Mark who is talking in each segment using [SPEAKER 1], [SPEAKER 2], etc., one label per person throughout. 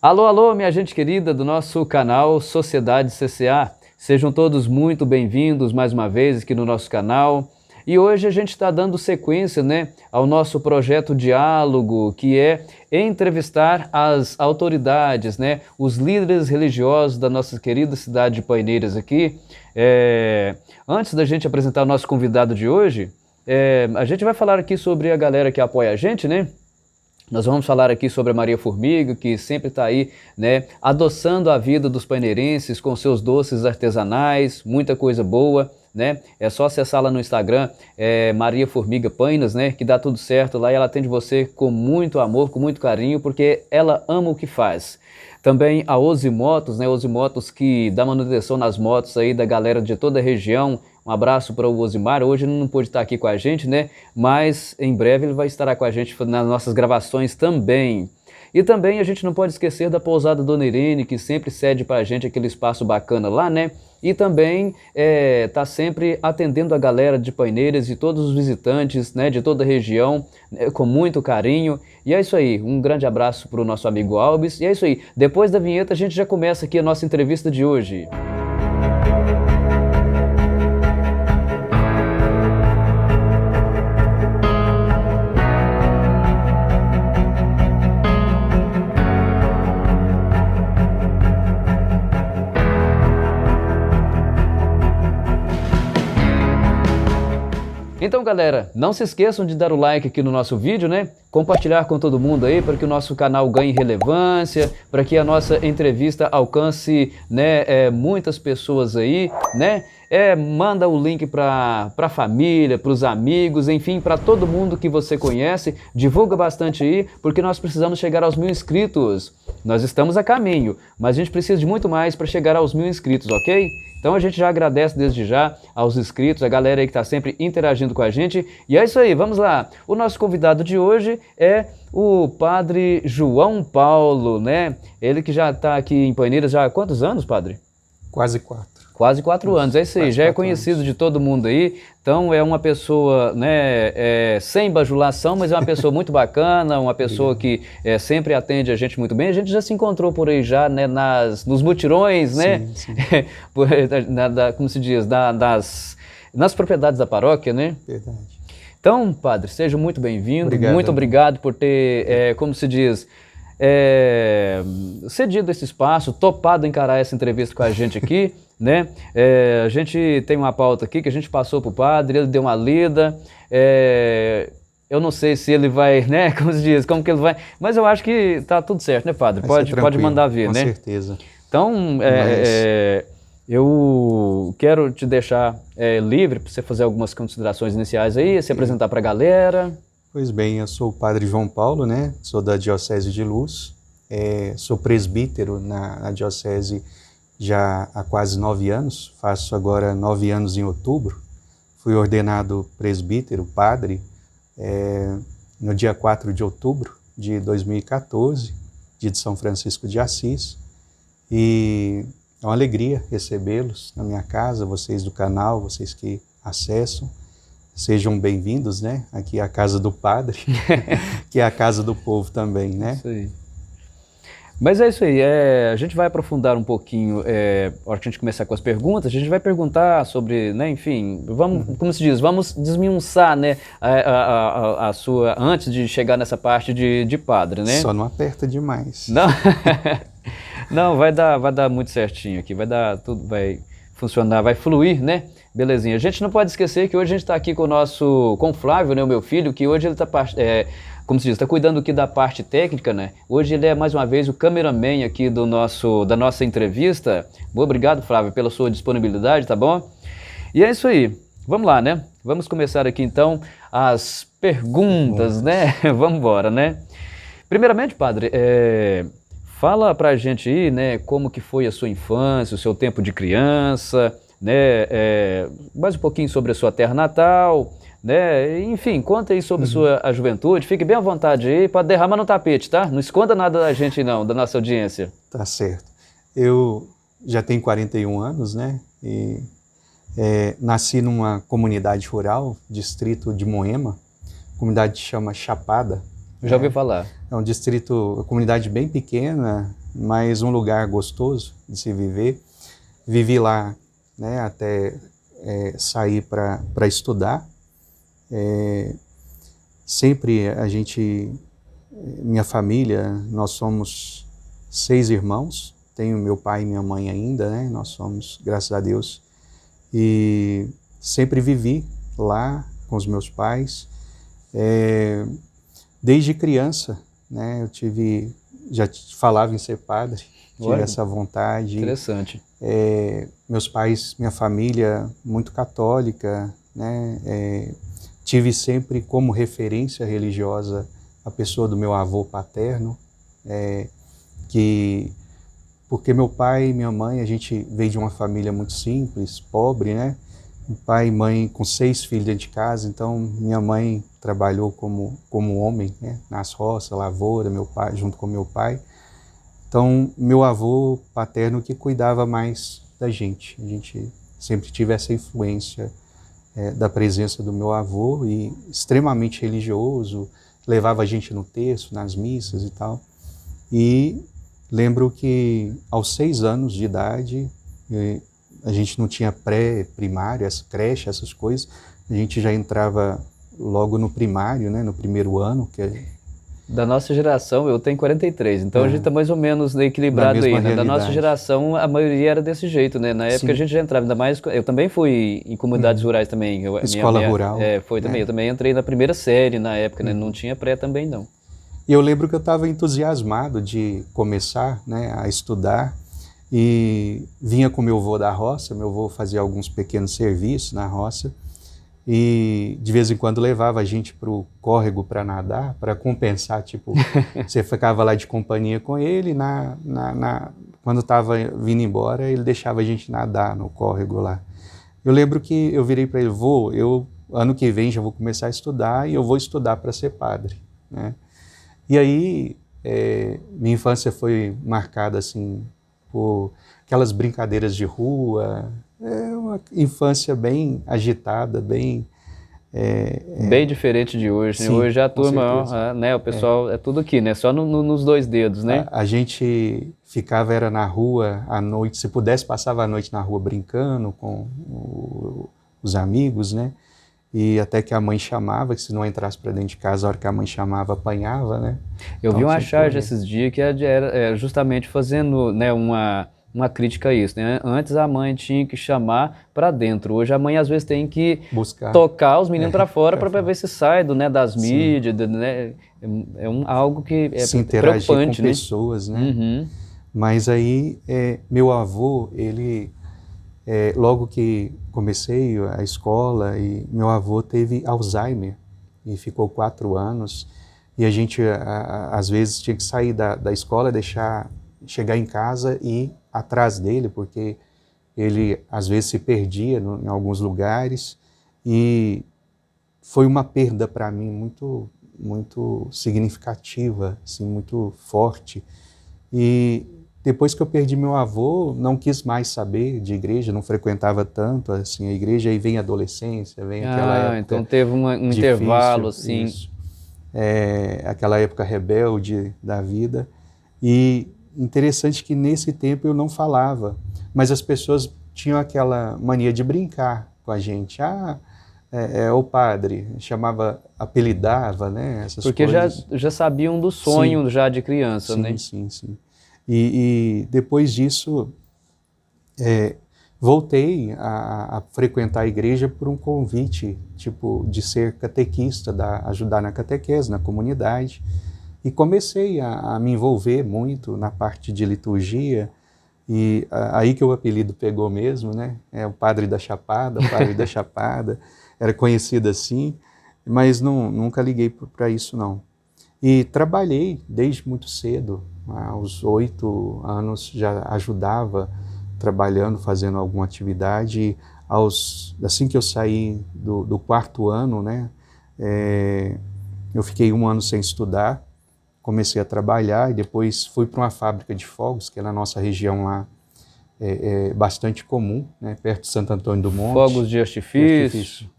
[SPEAKER 1] Alô, alô, minha gente querida do nosso canal Sociedade CCA. Sejam todos muito bem-vindos mais uma vez aqui no nosso canal. E hoje a gente está dando sequência, ao nosso projeto Diálogo, que é entrevistar as autoridades, os líderes religiosos da nossa querida cidade de Paineiras aqui. Antes da gente apresentar o nosso convidado de hoje, a gente vai falar aqui sobre a galera que apoia a gente, Nós vamos falar aqui sobre a Maria Formiga, que sempre está aí, adoçando a vida dos paineirenses com seus doces artesanais, muita coisa boa, É só acessar lá no Instagram, Maria Formiga Painas, que dá tudo certo lá e ela atende você com muito amor, com muito carinho, porque ela ama o que faz. Também a Ozi Motos, Ozi Motos que dá manutenção nas motos aí da galera de toda a região. Um abraço para o Osimar. Hoje ele não pôde estar aqui com a gente, mas em breve ele vai estar com a gente nas nossas gravações também. E também a gente não pode esquecer da Pousada Dona Irene, que sempre cede para a gente aquele espaço bacana lá, E também está sempre atendendo a galera de Paineiras e todos os visitantes, de toda a região, com muito carinho. E é isso aí, um grande abraço para o nosso amigo Alves. E é isso aí, depois da vinheta a gente já começa aqui a nossa entrevista de hoje. Então, galera, não se esqueçam de dar o like aqui no nosso vídeo, Compartilhar com todo mundo aí para que o nosso canal ganhe relevância, para que a nossa entrevista alcance, muitas pessoas aí, Manda o link para a família, para os amigos, enfim, para todo mundo que você conhece. Divulga bastante aí, porque nós precisamos chegar aos 1000 inscritos. Nós estamos a caminho, mas a gente precisa de muito mais para chegar aos 1000 inscritos, ok? Então a gente já agradece desde já aos inscritos, a galera aí que está sempre interagindo com a gente. E é isso aí, vamos lá. O nosso convidado de hoje é o Padre João Paulo, Ele que já está aqui em Paineiras já há quantos anos, Padre?
[SPEAKER 2] Quase 4.
[SPEAKER 1] Quase 4 anos, é isso aí, já é conhecido de todo mundo aí, então é uma pessoa sem bajulação, mas é uma pessoa muito bacana, uma pessoa que sempre atende a gente muito bem. A gente já se encontrou por aí já, nos mutirões,
[SPEAKER 2] Sim, sim.
[SPEAKER 1] Como se diz, nas propriedades da paróquia,
[SPEAKER 2] Verdade.
[SPEAKER 1] Então, Padre, seja muito bem-vindo, muito obrigado por ter, como se diz, cedido esse espaço, topado encarar essa entrevista com a gente aqui, A gente tem uma pauta aqui que a gente passou para o padre, ele deu uma lida, eu não sei se ele vai, como se diz, como que ele vai, mas eu acho que tá tudo certo, padre? Pode mandar vir,
[SPEAKER 2] com certeza.
[SPEAKER 1] Então, eu quero te deixar livre para você fazer algumas considerações iniciais aí, se apresentar para a galera.
[SPEAKER 2] Pois bem, eu sou o Padre João Paulo, Sou da Diocese de Luz, sou presbítero na Diocese já há quase 9 anos, faço agora 9 anos em outubro. Fui ordenado presbítero, padre, no dia 4 de outubro de 2014, dia de São Francisco de Assis. E é uma alegria recebê-los na minha casa, vocês do canal, vocês que acessam. Sejam bem-vindos, Aqui é a casa do padre, que é a casa do povo também,
[SPEAKER 1] Isso aí. Mas é isso aí, a gente vai aprofundar um pouquinho, a hora que a gente começar com as perguntas, a gente vai perguntar sobre, enfim, vamos, como se diz, vamos desmiuçar, a sua, antes de chegar nessa parte de padre,
[SPEAKER 2] Só não aperta demais.
[SPEAKER 1] Não, não, vai dar muito certinho aqui, vai dar tudo, vai funcionar, vai fluir, Belezinha. A gente não pode esquecer que hoje a gente está aqui com o Flávio, o meu filho, que hoje ele está, como se diz, está cuidando aqui da parte técnica, Hoje ele é mais uma vez o cameraman aqui da nossa entrevista. Muito obrigado, Flávio, pela sua disponibilidade, tá bom? E é isso aí. Vamos lá, Vamos começar aqui então as perguntas, Vamos embora, Primeiramente, padre, fala pra gente aí, como que foi a sua infância, o seu tempo de criança, mais um pouquinho sobre a sua terra natal, Enfim, conta aí sobre a juventude, fique bem à vontade aí para derramar no tapete, tá? Não esconda nada da gente não, da nossa audiência.
[SPEAKER 2] Tá certo. Eu já tenho 41 anos, E nasci numa comunidade rural, distrito de Moema, comunidade que chama Chapada.
[SPEAKER 1] Já ouvi falar.
[SPEAKER 2] É um distrito, uma comunidade bem pequena, mas um lugar gostoso de se viver. Vivi lá, né, até sair para estudar. Sempre minha família, nós somos 6 irmãos, tenho meu pai e minha mãe ainda, né? Nós somos, graças a Deus, e sempre vivi lá com os meus pais. Desde criança, né? Já falava em ser padre, tive essa vontade.
[SPEAKER 1] Interessante.
[SPEAKER 2] Meus pais, minha família, muito católica, né? Tive sempre como referência religiosa a pessoa do meu avô paterno, porque meu pai e minha mãe, a gente veio de uma família muito simples, pobre, né? Pai e mãe com 6 filhos dentro de casa, então minha mãe trabalhou como homem, né? Nas roças, lavoura, meu pai, junto com meu pai. Então, meu avô paterno que cuidava mais da gente. A gente sempre tive essa influência da presença do meu avô, e extremamente religioso, levava a gente no terço, nas missas e tal. E lembro que aos 6 anos de idade, a gente não tinha pré-primário, essa creche, essas coisas, a gente já entrava logo no primário, né, no primeiro ano.
[SPEAKER 1] Da nossa geração, eu tenho 43, então a gente está mais ou menos equilibrado aí, né? Da nossa geração, a maioria era desse jeito, né? Na época Sim. a gente já entrava, ainda mais, eu também fui em comunidades rurais também.
[SPEAKER 2] Escola rural.
[SPEAKER 1] Foi também, eu também entrei na primeira série na época, né? Não tinha pré também não.
[SPEAKER 2] E eu lembro que eu estava entusiasmado de começar, né, a estudar, e vinha com meu avô da roça. Meu avô fazia alguns pequenos serviços na roça, e de vez em quando levava a gente para o córrego para nadar, para compensar, tipo, você ficava lá de companhia com ele, quando estava vindo embora, ele deixava a gente nadar no córrego lá. Eu lembro que eu virei para ele: vô, ano que vem já vou começar a estudar, e eu vou estudar para ser padre, né? E aí, minha infância foi marcada assim por aquelas brincadeiras de rua, uma infância bem agitada, bem
[SPEAKER 1] diferente de hoje,
[SPEAKER 2] sim,
[SPEAKER 1] né? Hoje a turma, né, o pessoal é tudo aqui, né? Só nos 2 dedos, né?
[SPEAKER 2] A gente era na rua à noite, se pudesse passava a noite na rua brincando com os amigos, né? E até que a mãe chamava, que se não entrasse para dentro de casa, a hora que a mãe chamava, apanhava, né?
[SPEAKER 1] Eu vi uma charge esses dias que era justamente fazendo, né, uma crítica a isso, né? Antes a mãe tinha que chamar para dentro, hoje a mãe às vezes tem que tocar os meninos para fora para ver se sai das mídias, né? Algo que é
[SPEAKER 2] se interagir
[SPEAKER 1] preocupante,
[SPEAKER 2] com pessoas, né?
[SPEAKER 1] Uhum.
[SPEAKER 2] Mas aí, meu avô, ele... logo que comecei a escola, e meu avô teve Alzheimer e ficou 4 anos, e a gente às vezes tinha que sair da escola, chegar em casa e ir atrás dele, porque ele às vezes se perdia em alguns lugares, e foi uma perda para mim muito, muito significativa, assim, muito forte. E depois que eu perdi meu avô, não quis mais saber de igreja, não frequentava tanto assim a igreja, aí vem a adolescência, vem aquela época
[SPEAKER 1] então teve um
[SPEAKER 2] difícil,
[SPEAKER 1] intervalo assim.
[SPEAKER 2] Isso. Aquela época rebelde da vida. E interessante que nesse tempo eu não falava, mas as pessoas tinham aquela mania de brincar com a gente. O padre, chamava, apelidava, né? Essas
[SPEAKER 1] porque
[SPEAKER 2] coisas.
[SPEAKER 1] já sabiam do sonho, sim, já de criança,
[SPEAKER 2] sim,
[SPEAKER 1] né?
[SPEAKER 2] Sim. E depois disso, voltei a frequentar a igreja por um convite, tipo, de ser catequista, ajudar na catequese, na comunidade. E comecei a me envolver muito na parte de liturgia, e aí que o apelido pegou mesmo, né? O padre da Chapada, o padre da Chapada, era conhecido assim, mas nunca liguei para isso não. E trabalhei desde muito cedo, aos 8 anos já ajudava, trabalhando, fazendo alguma atividade. Assim que eu saí do 4º ano, né, eu fiquei 1 ano sem estudar, comecei a trabalhar, e depois fui para uma fábrica de fogos, que é na nossa região lá, é bastante comum, né, perto de Santo Antônio do Monte.
[SPEAKER 1] Fogos de artifício.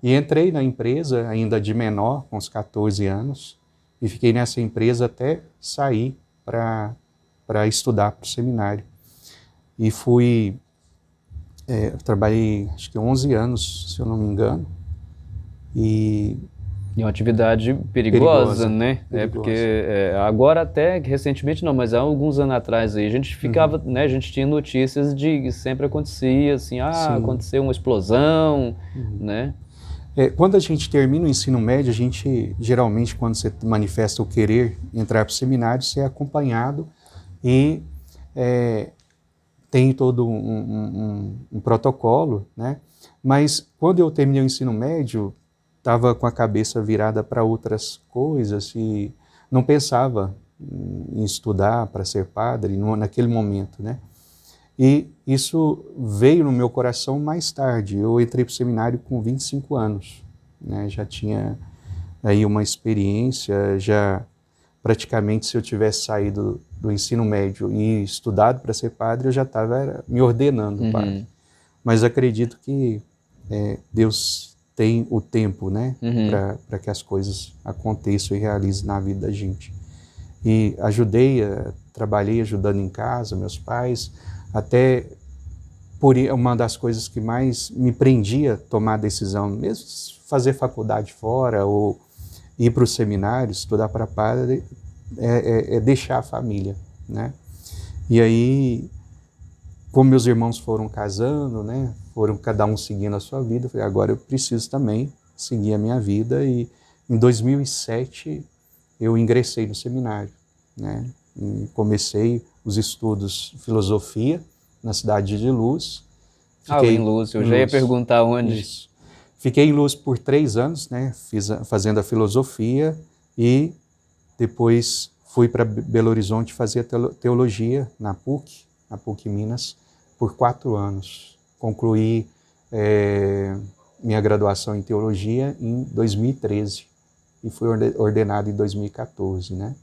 [SPEAKER 2] E entrei na empresa ainda de menor, com uns 14 anos, e fiquei nessa empresa até sair para para estudar para o seminário. E trabalhei acho que 11 anos, se eu não me engano, e
[SPEAKER 1] uma atividade perigosa, né?
[SPEAKER 2] Perigosa.
[SPEAKER 1] Porque agora até, recentemente não, mas há alguns anos atrás aí, a gente ficava, né, a gente tinha notícias de que sempre acontecia, assim, aconteceu uma explosão, né?
[SPEAKER 2] Quando a gente termina o ensino médio, a gente, geralmente, quando você manifesta o querer entrar para o seminário, você é acompanhado e tem todo um protocolo, né? Mas quando eu terminei o ensino médio, estava com a cabeça virada para outras coisas e não pensava em estudar para ser padre naquele momento, né? E isso veio no meu coração mais tarde. Eu entrei para o seminário com 25 anos, né? Já tinha aí uma experiência, já praticamente se eu tivesse saído do ensino médio e estudado para ser padre, eu já estava me ordenando padre. Mas acredito que Deus tem o tempo, né, para que as coisas aconteçam e realizem na vida da gente. E trabalhei ajudando em casa, meus pais, até por uma das coisas que mais me prendia a tomar a decisão, mesmo fazer faculdade fora ou ir para o seminário, estudar para padre, é deixar a família, né? E aí, como meus irmãos foram casando, né, foram cada um seguindo a sua vida, eu falei, agora eu preciso também seguir a minha vida. E em 2007 eu ingressei no seminário, né? E comecei os estudos de filosofia na cidade de Luz.
[SPEAKER 1] Em Luz, eu já ia perguntar onde.
[SPEAKER 2] Isso. Fiquei em Luz por 3 anos, né, fazendo a filosofia, e depois fui para Belo Horizonte fazer teologia na PUC Minas, por 4 anos. Concluí minha graduação em teologia em 2013 e fui ordenado em 2014, né?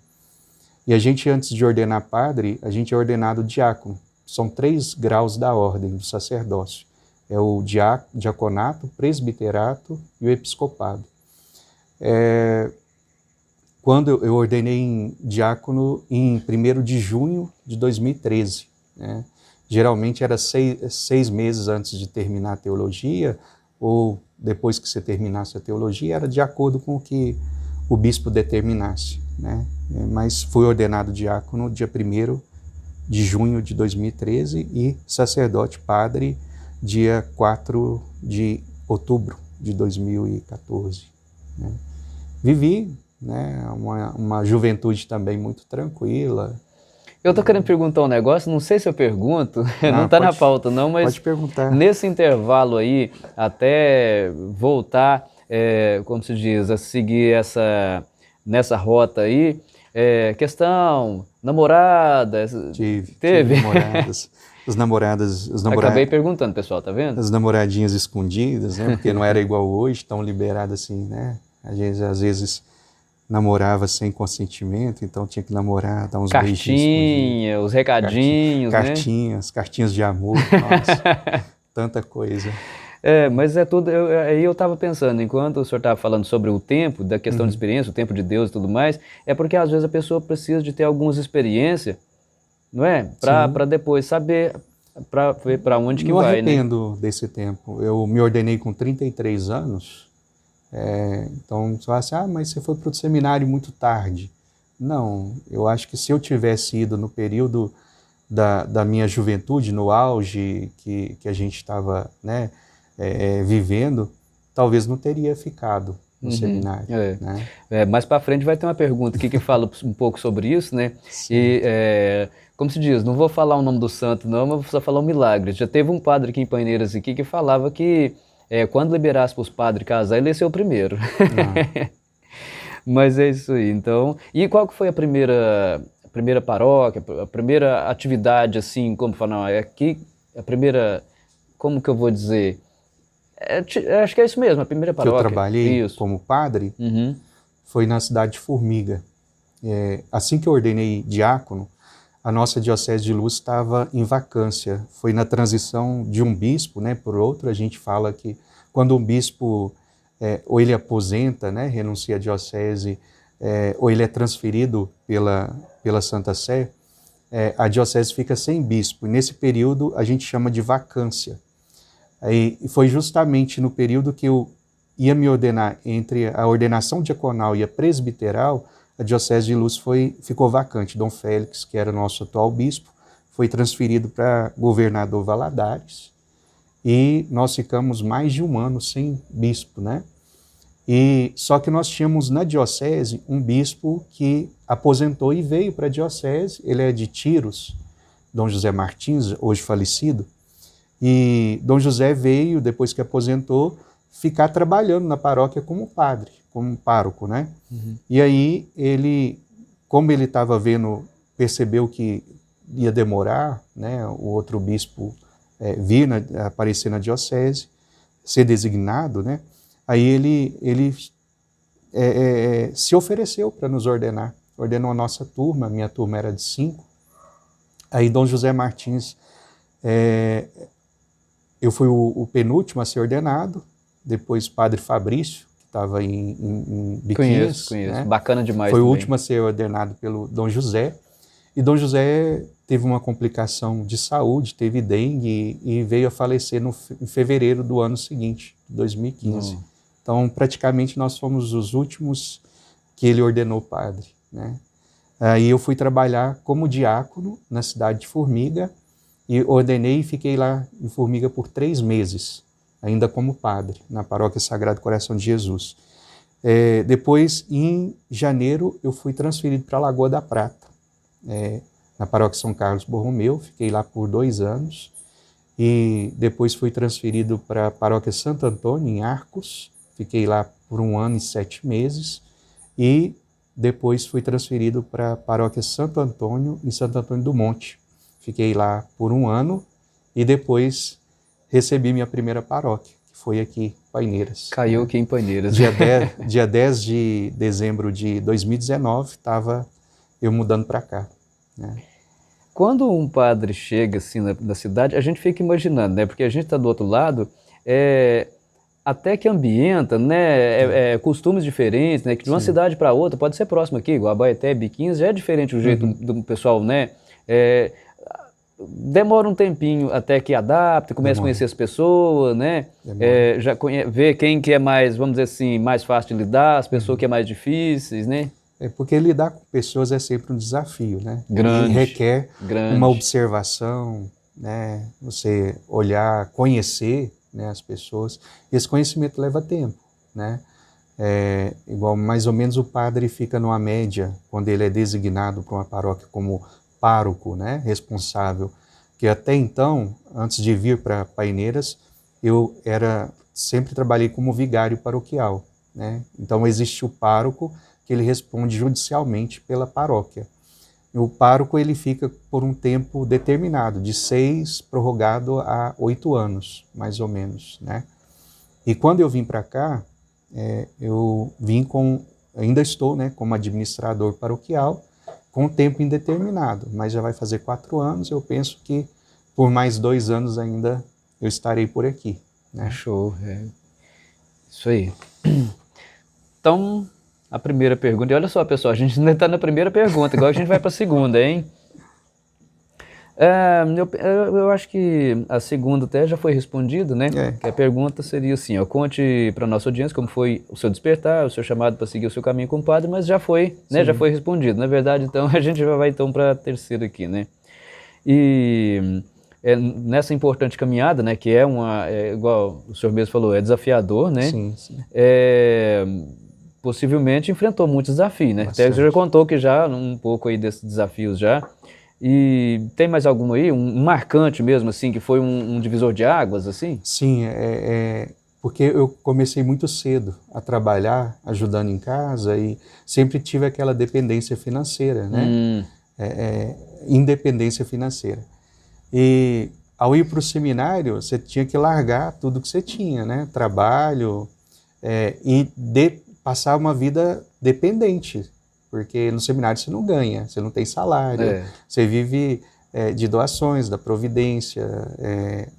[SPEAKER 2] E a gente, antes de ordenar padre, a gente é ordenado diácono. São 3 graus da ordem do sacerdócio. É o diaconato, presbiterato e o episcopado. Quando eu ordenei em diácono em 1º de junho de 2013, né? Geralmente era 6 meses antes de terminar a teologia, ou depois que você terminasse a teologia, era de acordo com o que o bispo determinasse, né? Mas fui ordenado diácono dia 1º de junho de 2013 e sacerdote padre dia 4 de outubro de 2014. Né? Vivi, né, uma juventude também muito tranquila.
[SPEAKER 1] Eu estou querendo perguntar um negócio, não sei se eu pergunto, não está na pauta não, mas
[SPEAKER 2] pode perguntar.
[SPEAKER 1] Nesse intervalo aí, até voltar, como se diz, a seguir nessa rota aí, questão, namorada,
[SPEAKER 2] Tive namoradas. As namoradas...
[SPEAKER 1] Acabei perguntando, pessoal, tá vendo?
[SPEAKER 2] As namoradinhas escondidas, né? Porque não era igual hoje, tão liberado assim, né? Às vezes namorava sem consentimento, então tinha que namorar, dar uns beijinhos.
[SPEAKER 1] Cartinha, os recadinhos, né?
[SPEAKER 2] Cartinhas de amor, nossa, tanta coisa.
[SPEAKER 1] Mas é tudo, aí eu estava pensando, enquanto o senhor estava falando sobre o tempo, da questão de experiência, o tempo de Deus e tudo mais, é porque às vezes a pessoa precisa de ter algumas experiências, não é? Para depois saber para ver para onde que vai, né?
[SPEAKER 2] Não arrependo desse tempo. Eu me ordenei com 33 anos, então você fala assim, mas você foi para o seminário muito tarde. Não, eu acho que se eu tivesse ido no período da minha juventude, no auge que a gente estava, né, vivendo, talvez não teria ficado no seminário. Né?
[SPEAKER 1] Mais para frente vai ter uma pergunta aqui que fala um pouco sobre isso, né?
[SPEAKER 2] Sim.
[SPEAKER 1] E como se diz, não vou falar o nome do santo não, mas vou só falar um milagre. Já teve um padre aqui em Paineiras aqui que falava que quando liberasse para os padres casar, ele ia ser o primeiro. Mas é isso aí, então... E qual que foi a primeira paróquia, a primeira atividade, assim, como falar, aqui, a primeira, como que eu vou dizer... acho que é isso mesmo, a primeira paróquia.
[SPEAKER 2] Que eu trabalhei como padre, foi na cidade de Formiga. Assim que eu ordenei diácono, a nossa diocese de Luz estava em vacância. Foi na transição de um bispo, né, por outro. A gente fala que quando um bispo, ou ele aposenta, né, renuncia à diocese, ou ele é transferido pela Santa Sé, a diocese fica sem bispo. E nesse período a gente chama de vacância. Aí foi justamente no período que eu ia me ordenar, entre a ordenação diaconal e a presbiteral, a diocese de Luz ficou vacante. Dom Félix, que era o nosso atual bispo, foi transferido para governador Valadares, e nós ficamos mais de um ano sem bispo, né? E só que nós tínhamos na diocese um bispo que aposentou e veio para a diocese. Ele é de Tiros, Dom José Martins, hoje falecido. E Dom José veio, depois que aposentou, ficar trabalhando na paróquia como padre, como pároco, né? Uhum. E aí ele, como ele estava percebeu que ia demorar, né, o outro bispo vir aparecer na diocese, ser designado, né? Aí ele se ofereceu para nos ordenar. Ordenou a nossa turma, minha turma era de 5. Aí Dom José Martins, eu fui o penúltimo a ser ordenado, depois Padre Fabrício, que estava em Biquinhas.
[SPEAKER 1] Conheço,
[SPEAKER 2] né?
[SPEAKER 1] Bacana demais.
[SPEAKER 2] Foi
[SPEAKER 1] também.
[SPEAKER 2] O último a ser ordenado pelo Dom José. E Dom José teve uma complicação de saúde, teve dengue e veio a falecer em fevereiro do ano seguinte, 2015. Então, praticamente, nós fomos os últimos que ele ordenou padre, né? Aí eu fui trabalhar como diácono na cidade de Formiga e ordenei e fiquei lá em Formiga por 3 meses, ainda como padre, na Paróquia Sagrado Coração de Jesus. Depois, em janeiro, eu fui transferido para a Lagoa da Prata, na Paróquia São Carlos Borromeu, fiquei lá por 2 anos. E depois fui transferido para a Paróquia Santo Antônio, em Arcos, fiquei lá por 1 ano e 7 meses, e depois fui transferido para a Paróquia Santo Antônio, em Santo Antônio do Monte. Fiquei lá por 1 ano e depois recebi minha primeira paróquia, que foi aqui, Paineiras.
[SPEAKER 1] Caiu aqui em Paineiras.
[SPEAKER 2] Dia 10 de dezembro de 2019, estava eu mudando para cá, né?
[SPEAKER 1] Quando um padre chega assim na cidade, a gente fica imaginando, né? Porque a gente está do outro lado, até que ambienta, né? Costumes diferentes, né? Que de uma cidade para outra, pode ser próximo aqui, igual Abaeté, Biquinhas, já é diferente o jeito do pessoal, né? Demora um tempinho até que adapta, começa a conhecer as pessoas, né? Já vê quem que é mais, vamos dizer assim, mais fácil de lidar, as pessoas que é mais difíceis, né?
[SPEAKER 2] Porque lidar com pessoas é sempre um desafio, né?
[SPEAKER 1] Grande.
[SPEAKER 2] E requer uma observação, né? Você olhar, conhecer, né, as pessoas. E esse conhecimento leva tempo, né? Igual mais ou menos o padre fica numa média, quando ele é designado para uma paróquia como pároco, né? Responsável. Que até então, antes de vir para Paineiras, eu sempre trabalhei como vigário paroquial, né? Então existe o pároco, que ele responde judicialmente pela paróquia. O pároco ele fica por um tempo determinado, de 6 prorrogado a 8 anos, mais ou menos, né? E quando eu vim para cá, eu vim ainda estou, né, como administrador paroquial, com tempo indeterminado, mas já vai fazer 4 anos, eu penso que por mais 2 anos ainda eu estarei por aqui, né?
[SPEAKER 1] Show, isso aí. Então, a primeira pergunta, e olha só, pessoal, a gente ainda está na primeira pergunta, agora a gente vai para a segunda, hein? Eu acho que a segunda até já foi respondida, né? Que a pergunta seria assim, conte para a nossa audiência como foi o seu despertar, o seu chamado para seguir o seu caminho como padre, mas já foi, né? Já foi respondido. Na verdade, então, a gente já vai então para a terceira aqui, né? E nessa importante caminhada, né? Que igual o senhor mesmo falou, é desafiador, né?
[SPEAKER 2] Sim.
[SPEAKER 1] Possivelmente enfrentou muitos desafios, né? Até você já contou que já, um pouco aí desses desafios já. E tem mais algum aí, um marcante mesmo, assim, que foi um divisor de águas, assim?
[SPEAKER 2] Sim, porque eu comecei muito cedo a trabalhar, ajudando em casa e sempre tive aquela dependência financeira, né? Independência financeira. E ao ir para o seminário, você tinha que largar tudo que você tinha, né? Trabalho passar uma vida dependente, porque no seminário você não ganha, você não tem salário, você vive de doações, da providência,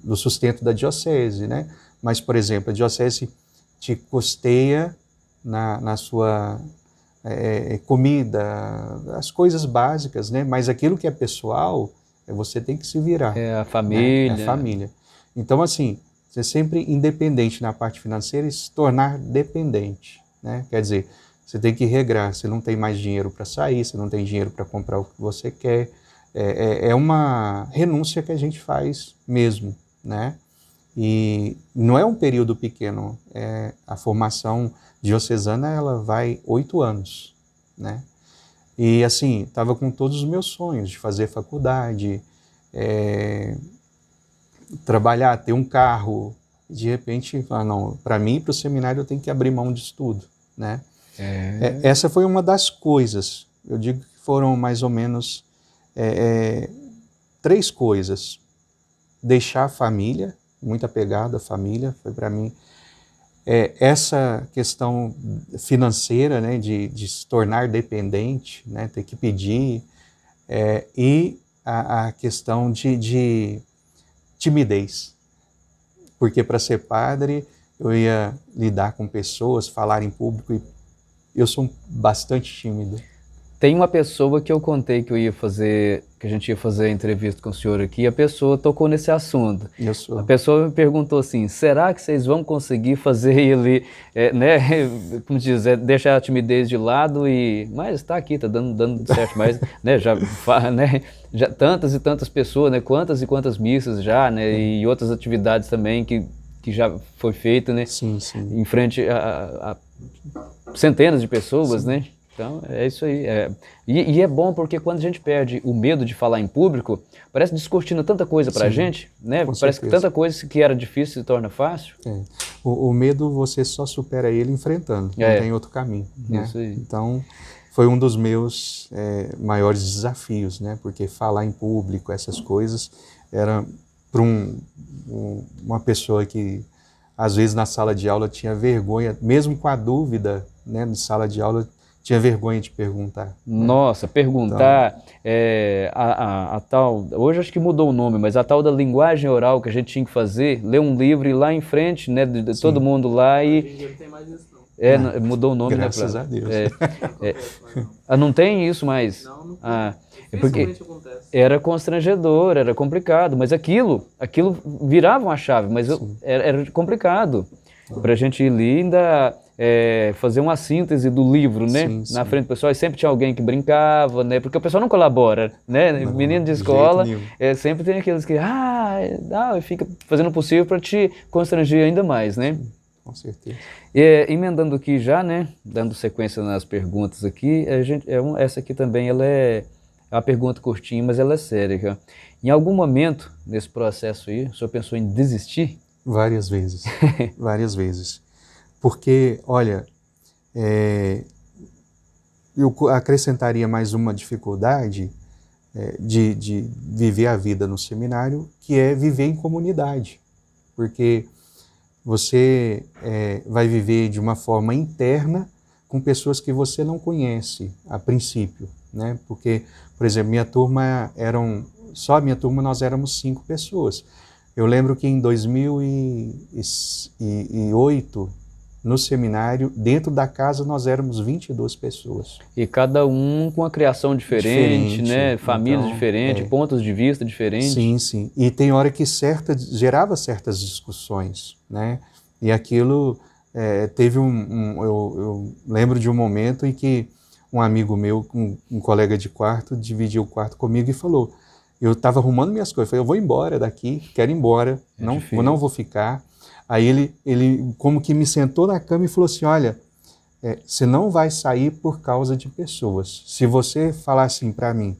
[SPEAKER 2] do sustento da diocese, né? Mas, por exemplo, a diocese te custeia na sua comida, as coisas básicas, né? Mas aquilo que é pessoal, você tem que se virar.
[SPEAKER 1] É a família.
[SPEAKER 2] Né? É a família. Então, assim, ser sempre independente na parte financeira e se tornar dependente, né? Quer dizer, você tem que regrar, você não tem mais dinheiro para sair, você não tem dinheiro para comprar o que você quer. É uma renúncia que a gente faz mesmo, né? E não é um período pequeno, a formação diocesana ela vai 8 anos, né? E assim, estava com todos os meus sonhos de fazer faculdade, trabalhar, ter um carro, de repente, falar, não, para mim, para o seminário eu tenho que abrir mão disso tudo, né? Essa foi uma das coisas, eu digo que foram mais ou menos 3 coisas. Deixar a família, muito apegado à família, foi para mim essa questão financeira, né, de se tornar dependente, né, ter que pedir, e a questão de timidez, porque para ser padre eu ia lidar com pessoas, falar em público, e eu sou bastante tímido.
[SPEAKER 1] Tem uma pessoa que eu contei que a gente ia fazer a entrevista com o senhor aqui, e a pessoa tocou nesse assunto. A pessoa me perguntou assim, será que vocês vão conseguir fazer ele, né, como diz, deixar a timidez de lado mas está aqui, está dando certo, mas, né, já tantas e tantas pessoas, né, quantas e quantas missas já, né, e outras atividades também que já foi feita, né,
[SPEAKER 2] sim.
[SPEAKER 1] em frente a centenas de pessoas, né. Então, é isso aí. E é bom porque quando a gente perde o medo de falar em público, parece que descortina tanta coisa pra gente, né? Parece que tanta coisa que era difícil se torna fácil.
[SPEAKER 2] O medo você só supera ele enfrentando, não tem outro caminho. Né?
[SPEAKER 1] Isso aí.
[SPEAKER 2] Então, foi um dos meus maiores desafios, né? Porque falar em público, essas coisas, era para uma pessoa que, às vezes, na sala de aula tinha vergonha, mesmo com a dúvida, né, na sala de aula, tinha vergonha de perguntar.
[SPEAKER 1] Nossa, perguntar, então, a tal, hoje acho que mudou o nome, mas a tal da linguagem oral que a gente tinha que fazer, ler um livro e ir lá em frente, né, de todo mundo lá e...
[SPEAKER 3] Não tem mais isso não.
[SPEAKER 1] Mudou o nome,
[SPEAKER 2] graças
[SPEAKER 1] né?
[SPEAKER 2] a Deus.
[SPEAKER 1] Não tem isso mais?
[SPEAKER 3] Não tem.
[SPEAKER 1] Porque era constrangedor, era complicado, mas aquilo virava uma chave, mas era complicado. Para a gente ir ali ainda... fazer uma síntese do livro, né? Na frente do pessoal, e sempre tinha alguém que brincava, né? Porque o pessoal não colabora, né? Menino de escola, sempre tem aqueles que, e fica fazendo o possível para te constranger ainda mais, né?
[SPEAKER 2] Com certeza.
[SPEAKER 1] Emendando aqui já, né? Dando sequência nas perguntas aqui, essa aqui também, ela é uma pergunta curtinha, mas ela é séria. Em algum momento, nesse processo aí, o senhor pensou em desistir?
[SPEAKER 2] Várias vezes, várias vezes. Porque, olha, eu acrescentaria mais uma dificuldade de viver a vida no seminário, que é viver em comunidade. Porque você vai viver de uma forma interna com pessoas que você não conhece a princípio, né? Porque, por exemplo, só a minha turma nós éramos 5 pessoas. Eu lembro que em 2008, no seminário, dentro da casa, nós éramos 22 pessoas.
[SPEAKER 1] E cada um com uma criação diferente, né? Famílias
[SPEAKER 2] então,
[SPEAKER 1] diferentes, pontos de vista diferentes.
[SPEAKER 2] Sim. E tem hora que gerava certas discussões, né? E aquilo teve eu lembro de um momento em que um amigo meu, um colega de quarto, dividiu o quarto comigo e falou, eu estava arrumando minhas coisas, falei, eu vou embora daqui, quero ir embora, não vou ficar. Aí ele como que me sentou na cama e falou assim, olha, você não vai sair por causa de pessoas. Se você falar assim para mim,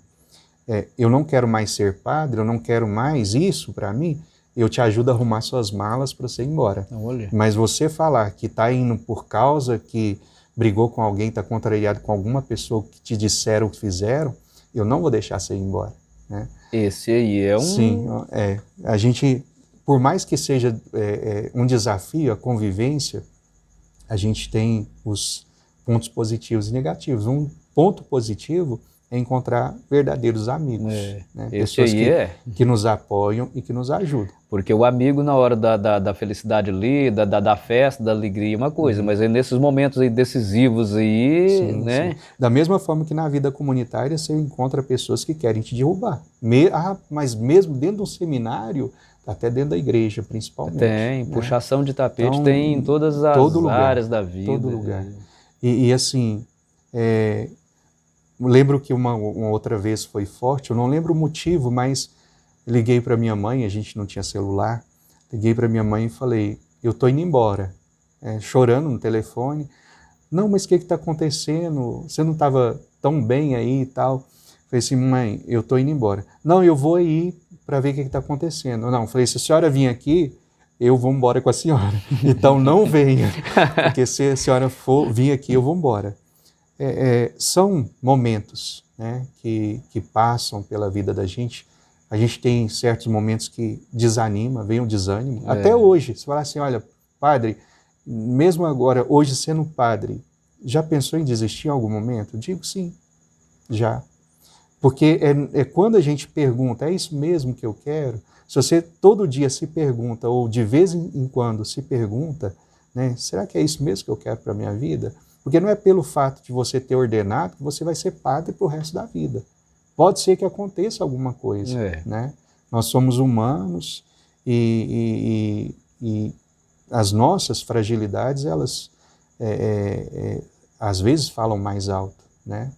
[SPEAKER 2] eu não quero mais ser padre, eu não quero mais isso para mim, eu te ajudo a arrumar suas malas para você ir embora.
[SPEAKER 1] Olha.
[SPEAKER 2] Mas você falar que está indo por causa que brigou com alguém, está contrariado com alguma pessoa que te disseram o que fizeram, eu não vou deixar você ir embora. Né?
[SPEAKER 1] Esse aí é um...
[SPEAKER 2] Sim, a gente, por mais que seja um desafio, a convivência, a gente tem os pontos positivos e negativos. Um ponto positivo é encontrar verdadeiros amigos, né?
[SPEAKER 1] Esse
[SPEAKER 2] Pessoas
[SPEAKER 1] aí
[SPEAKER 2] que nos apoiam e que nos ajudam.
[SPEAKER 1] Porque o amigo na hora da felicidade ali, da festa, da alegria é uma coisa, mas aí nesses momentos aí decisivos aí,
[SPEAKER 2] Sim,
[SPEAKER 1] né?
[SPEAKER 2] sim. Da mesma forma que na vida comunitária você encontra pessoas que querem te derrubar. Mas mesmo dentro de um seminário, até dentro da igreja principalmente.
[SPEAKER 1] Tem,
[SPEAKER 2] né?
[SPEAKER 1] puxação de tapete
[SPEAKER 2] Então,
[SPEAKER 1] tem em todas as
[SPEAKER 2] todo lugar,
[SPEAKER 1] áreas da vida.
[SPEAKER 2] todo lugar. E assim, lembro que uma outra vez foi forte, eu não lembro o motivo, mas liguei para minha mãe, a gente não tinha celular, liguei para minha mãe e falei, eu estou indo embora, chorando no telefone. Não, mas o que está acontecendo? Você não estava tão bem aí e tal? Falei assim, mãe, eu estou indo embora. Não, eu vou aí para ver o que está acontecendo. Não, falei, se a senhora vir aqui, eu vou embora com a senhora. Então não venha, porque se a senhora for vir aqui, eu vou embora. São momentos, né, que passam pela vida da gente. A gente tem certos momentos que desanima, vem um desânimo. Até hoje, você fala assim, olha, padre, mesmo agora, hoje sendo padre, já pensou em desistir em algum momento? Eu digo sim, já. Porque é quando a gente pergunta, é isso mesmo que eu quero? Se você todo dia se pergunta, ou de vez em quando se pergunta, né, será que é isso mesmo que eu quero para a minha vida? Porque não é pelo fato de você ter ordenado que você vai ser padre para o resto da vida. Pode ser que aconteça alguma coisa. Né? Nós somos humanos e as nossas fragilidades, elas às vezes falam mais alto. Né?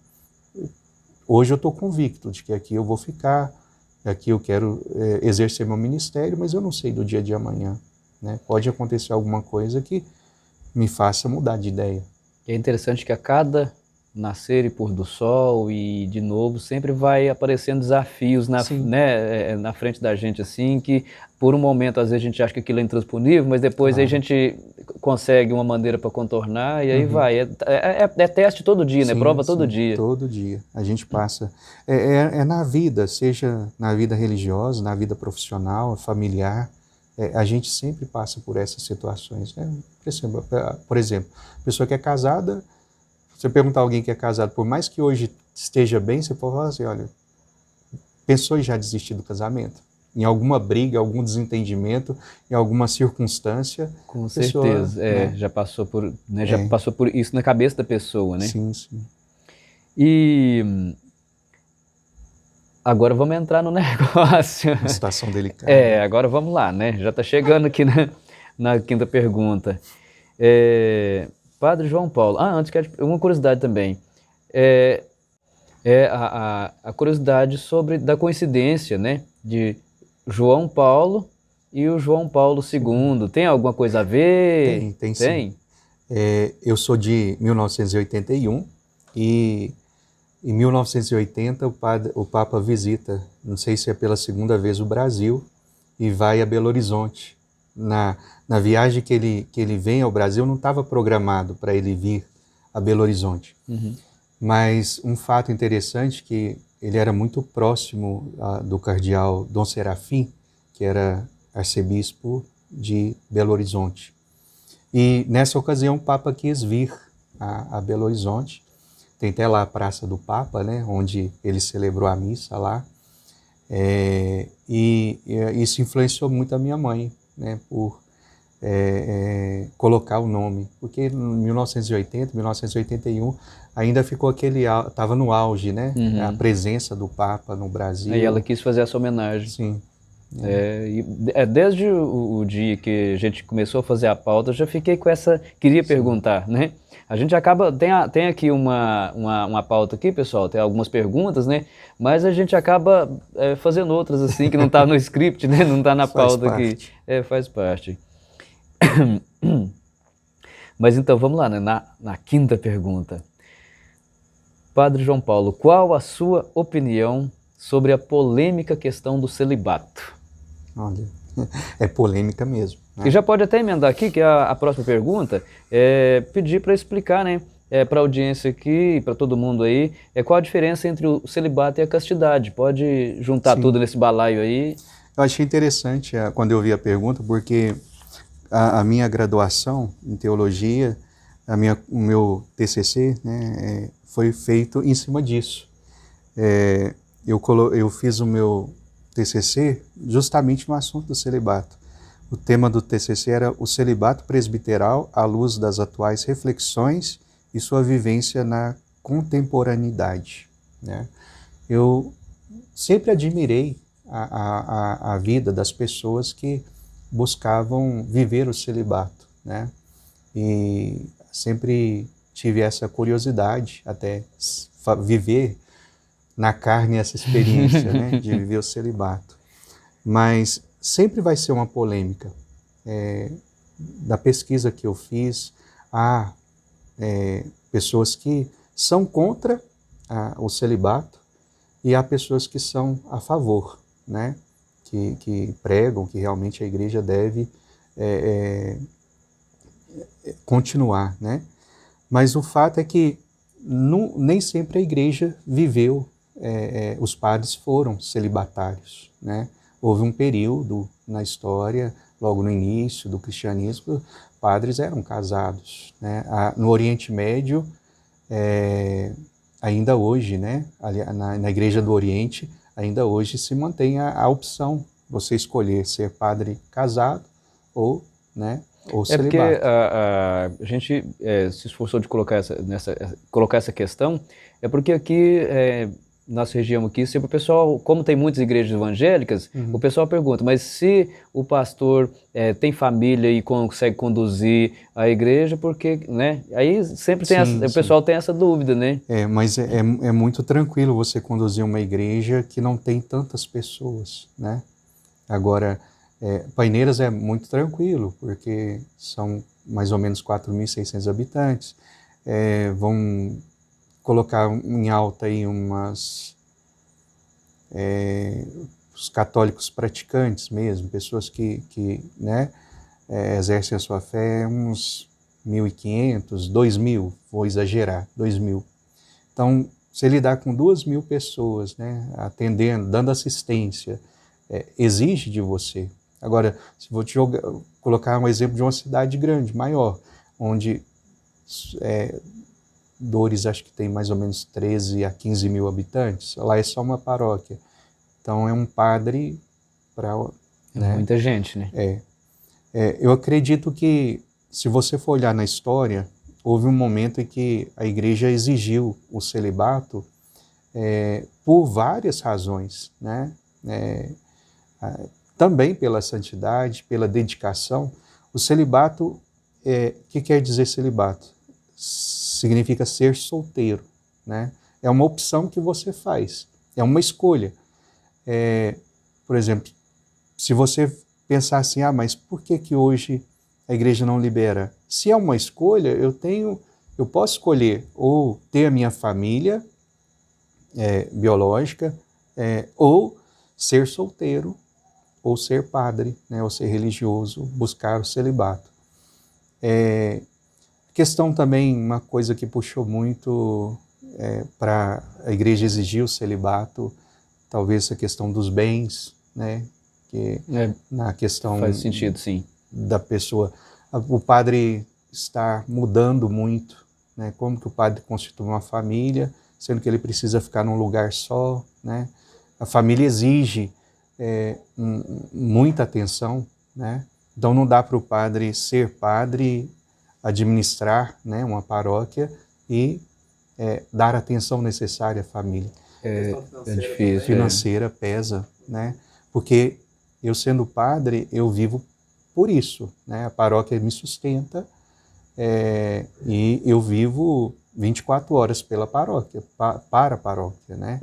[SPEAKER 2] Hoje eu estou convicto de que aqui eu vou ficar, aqui eu quero exercer meu ministério, mas eu não sei do dia de amanhã. Né? Pode acontecer alguma coisa que me faça mudar de ideia.
[SPEAKER 1] É interessante que a cada nascer e pôr do sol e de novo sempre vai aparecendo desafios na frente da gente, assim, que por um momento às vezes a gente acha que aquilo é intransponível, mas depois aí a gente consegue uma maneira para contornar e aí vai. É teste todo dia, né? Prova todo dia.
[SPEAKER 2] Todo dia. A gente passa. É na vida, seja na vida religiosa, na vida profissional, familiar, a gente sempre passa por essas situações. Né? Por exemplo, a pessoa que é casada, você perguntar a alguém que é casado, por mais que hoje esteja bem, você pode falar assim, olha, pensou em já desistir do casamento? Em alguma briga, algum desentendimento, em alguma circunstância.
[SPEAKER 1] Com certeza, né? já passou por isso na cabeça da pessoa, né?
[SPEAKER 2] Sim, sim.
[SPEAKER 1] E agora vamos entrar no negócio.
[SPEAKER 2] Uma situação delicada.
[SPEAKER 1] Agora vamos lá, né? Já está chegando aqui na quinta pergunta. Padre João Paulo, antes quero uma curiosidade também, a curiosidade da coincidência, né, de João Paulo e o João Paulo II, tem alguma coisa a ver?
[SPEAKER 2] Tem sim. Eu sou de 1981 e em 1980 o Papa visita, não sei se é pela segunda vez, o Brasil e vai a Belo Horizonte. Na viagem que ele vem ao Brasil, não estava programado para ele vir a Belo Horizonte. Mas um fato interessante que ele era muito próximo do cardeal Dom Serafim, que era arcebispo de Belo Horizonte. E nessa ocasião o Papa quis vir a Belo Horizonte. Tem até lá a Praça do Papa, né, onde ele celebrou a missa lá. E isso influenciou muito a minha mãe, né, por colocar o nome, porque em 1980, 1981 ainda ficou estava no auge, né, a presença do Papa no Brasil.
[SPEAKER 1] Aí ela quis fazer essa homenagem.
[SPEAKER 2] Sim.
[SPEAKER 1] Desde o dia que a gente começou a fazer a pauta, eu já fiquei com queria perguntar, né? A gente acaba, tem aqui uma pauta aqui, pessoal, tem algumas perguntas, né? Mas a gente acaba fazendo outras assim, que não está no script, né? Não está na pauta aqui. Faz parte. Mas então, vamos lá, né? Na quinta pergunta. Padre João Paulo, qual a sua opinião sobre a polêmica questão do celibato?
[SPEAKER 2] Olha, é polêmica mesmo. Né?
[SPEAKER 1] E já pode até emendar aqui, que a próxima pergunta é pedir para explicar, né, para a audiência aqui, para todo mundo aí, qual a diferença entre o celibato e a castidade. Pode juntar tudo nesse balaio aí.
[SPEAKER 2] Eu achei interessante quando eu vi a pergunta, porque a minha graduação em teologia, o meu TCC, né, foi feito em cima disso. Eu fiz o meu TCC justamente no assunto do celibato. O tema do TCC era o celibato presbiteral à luz das atuais reflexões e sua vivência na contemporaneidade, né? Eu sempre admirei a vida das pessoas que buscavam viver o celibato, né? E sempre tive essa curiosidade, até viver na carne essa experiência, né, de viver o celibato. Mas sempre vai ser uma polêmica. Da pesquisa que eu fiz, há pessoas que são contra o celibato e há pessoas que são a favor, né, que pregam que realmente a igreja deve continuar, né? Mas o fato é que nem sempre a igreja viveu, os padres foram celibatários, né? Houve um período na história, logo no início do cristianismo, padres eram casados, né? No Oriente Médio, ainda hoje, né? Na Igreja do Oriente, ainda hoje se mantém a opção, você escolher ser padre casado ou, né, ou
[SPEAKER 1] Porque
[SPEAKER 2] celibato.
[SPEAKER 1] a gente se esforçou de colocar essa questão, porque aqui, nossa região aqui, sempre o pessoal, como tem muitas igrejas evangélicas, o pessoal pergunta, mas se o pastor tem família e consegue conduzir a igreja, porque, né? Aí sempre tem o pessoal tem essa dúvida, né?
[SPEAKER 2] Mas é muito tranquilo você conduzir uma igreja que não tem tantas pessoas, né? Agora, Paineiras é muito tranquilo, porque são mais ou menos 4.600 habitantes. Vão colocar em alta aí os católicos praticantes mesmo, pessoas que né, exercem a sua fé, uns 1.500, 2.000, vou exagerar, 2.000. Então, você lidar com 2.000 pessoas, né, atendendo, dando assistência, exige de você. Agora, se vou te colocar um exemplo de uma cidade grande, maior, onde Dores acho que tem mais ou menos 13 a 15 mil habitantes, lá é só uma paróquia. Então é um padre para... né?
[SPEAKER 1] Muita gente, né?
[SPEAKER 2] Eu acredito que, se você for olhar na história, houve um momento em que a igreja exigiu o celibato por várias razões, né? Também pela santidade, pela dedicação. O celibato, o que quer dizer celibato? Significa ser solteiro, né? É uma opção que você faz, é uma escolha. Por exemplo, se você pensar assim, mas por que hoje a igreja não libera? Se é uma escolha, eu posso escolher ou ter a minha família biológica, ou ser solteiro, ou ser padre, né, ou ser religioso, buscar o celibato. Questão também, uma coisa que puxou muito para a igreja exigir o celibato, talvez a questão dos bens, né, que na questão
[SPEAKER 1] faz sentido, sim,
[SPEAKER 2] da pessoa, o padre está mudando muito, né, como que o padre constitui uma família, sendo que ele precisa ficar num lugar só, né, a família exige muita atenção, né, então não dá para o padre ser padre, administrar, né, uma paróquia e dar a atenção necessária à família.
[SPEAKER 1] É difícil.
[SPEAKER 2] Financeira pesa, né, porque eu sendo padre, eu vivo por isso, né? A paróquia me sustenta e eu vivo 24 horas pela paróquia, para a paróquia, né?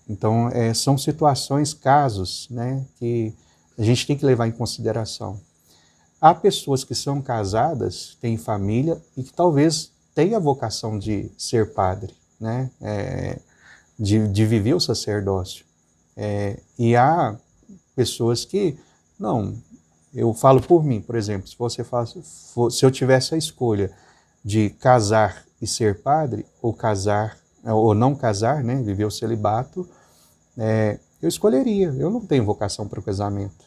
[SPEAKER 2] Então, são situações, casos, né, que a gente tem que levar em consideração. Há pessoas que são casadas, têm família e que talvez tenham a vocação de ser padre, né? De viver o sacerdócio. E há pessoas que, não, eu falo por mim, por exemplo, se eu tivesse a escolha de casar e ser padre, ou casar, ou não casar, né, viver o celibato, eu escolheria. Eu não tenho vocação para o casamento.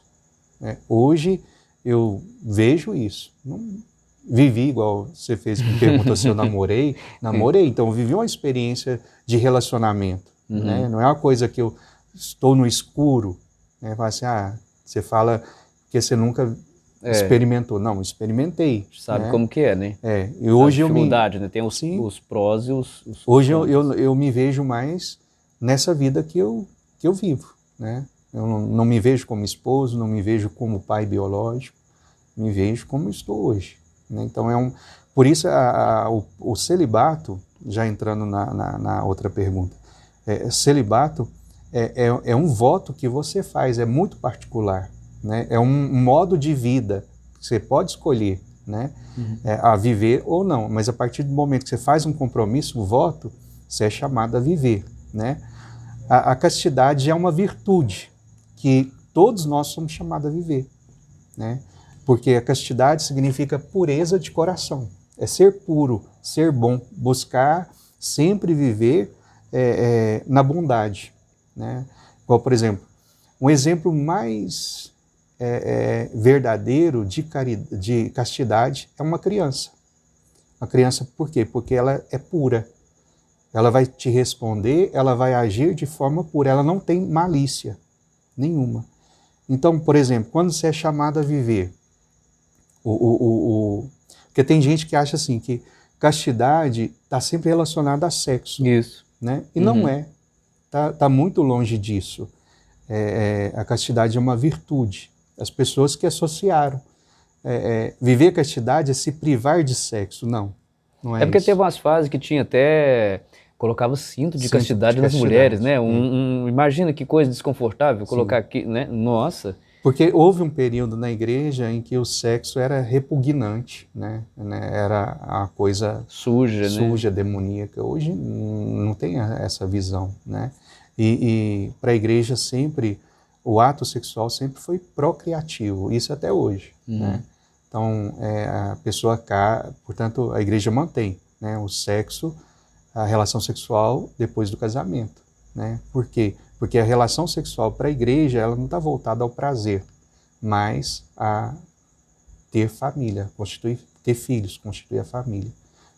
[SPEAKER 2] Hoje eu vejo isso. vivi, igual você fez, me perguntou se eu namorei, então eu vivi uma experiência de relacionamento, né? Não é uma coisa que eu estou no escuro, né? Fala assim, você fala que você nunca experimentou. Não, experimentei.
[SPEAKER 1] Sabe,
[SPEAKER 2] né?
[SPEAKER 1] como que é, né?
[SPEAKER 2] E hoje
[SPEAKER 1] a dificuldade, né? Tem os prós e os
[SPEAKER 2] hoje eu me vejo mais nessa vida que eu vivo, né? Eu não me vejo como esposo, não me vejo como pai biológico, me vejo como estou hoje. Né? Então por isso o celibato, já entrando na outra pergunta, celibato é um voto que você faz, é muito particular, né? É um modo de vida que você pode escolher, né? A viver ou não, mas a partir do momento que você faz um compromisso, um voto, você é chamado a viver, né? A castidade é uma virtude que todos nós somos chamados a viver, né? Porque a castidade significa pureza de coração, é ser puro, ser bom, buscar sempre viver na bondade, né? Igual, por exemplo, um exemplo mais verdadeiro de castidade é uma criança. A criança, por quê? Porque ela é pura. Ela vai te responder, ela vai agir de forma pura, ela não tem malícia nenhuma. Então, por exemplo, quando você é chamado a viver, porque tem gente que acha assim, que castidade está sempre relacionada a sexo.
[SPEAKER 1] Isso.
[SPEAKER 2] Né? E não é. Tá muito longe disso. A castidade é uma virtude. As pessoas que associaram. Viver castidade é se privar de sexo. Não é
[SPEAKER 1] porque
[SPEAKER 2] isso.
[SPEAKER 1] teve umas fases que tinha até... colocava cinto de castidade nas mulheres, né? Imagina que coisa desconfortável colocar aqui, né? Nossa!
[SPEAKER 2] Porque houve um período na igreja em que o sexo era repugnante, né? Era a coisa suja, demoníaca. Hoje não tem essa visão, né? E para a igreja sempre, o ato sexual sempre foi procriativo, isso até hoje, né? Então, a pessoa, portanto, a igreja mantém, né, o sexo, a relação sexual depois do casamento, né? Por quê? Porque a relação sexual para a igreja, ela não está voltada ao prazer, mas a ter família, ter filhos, constituir a família.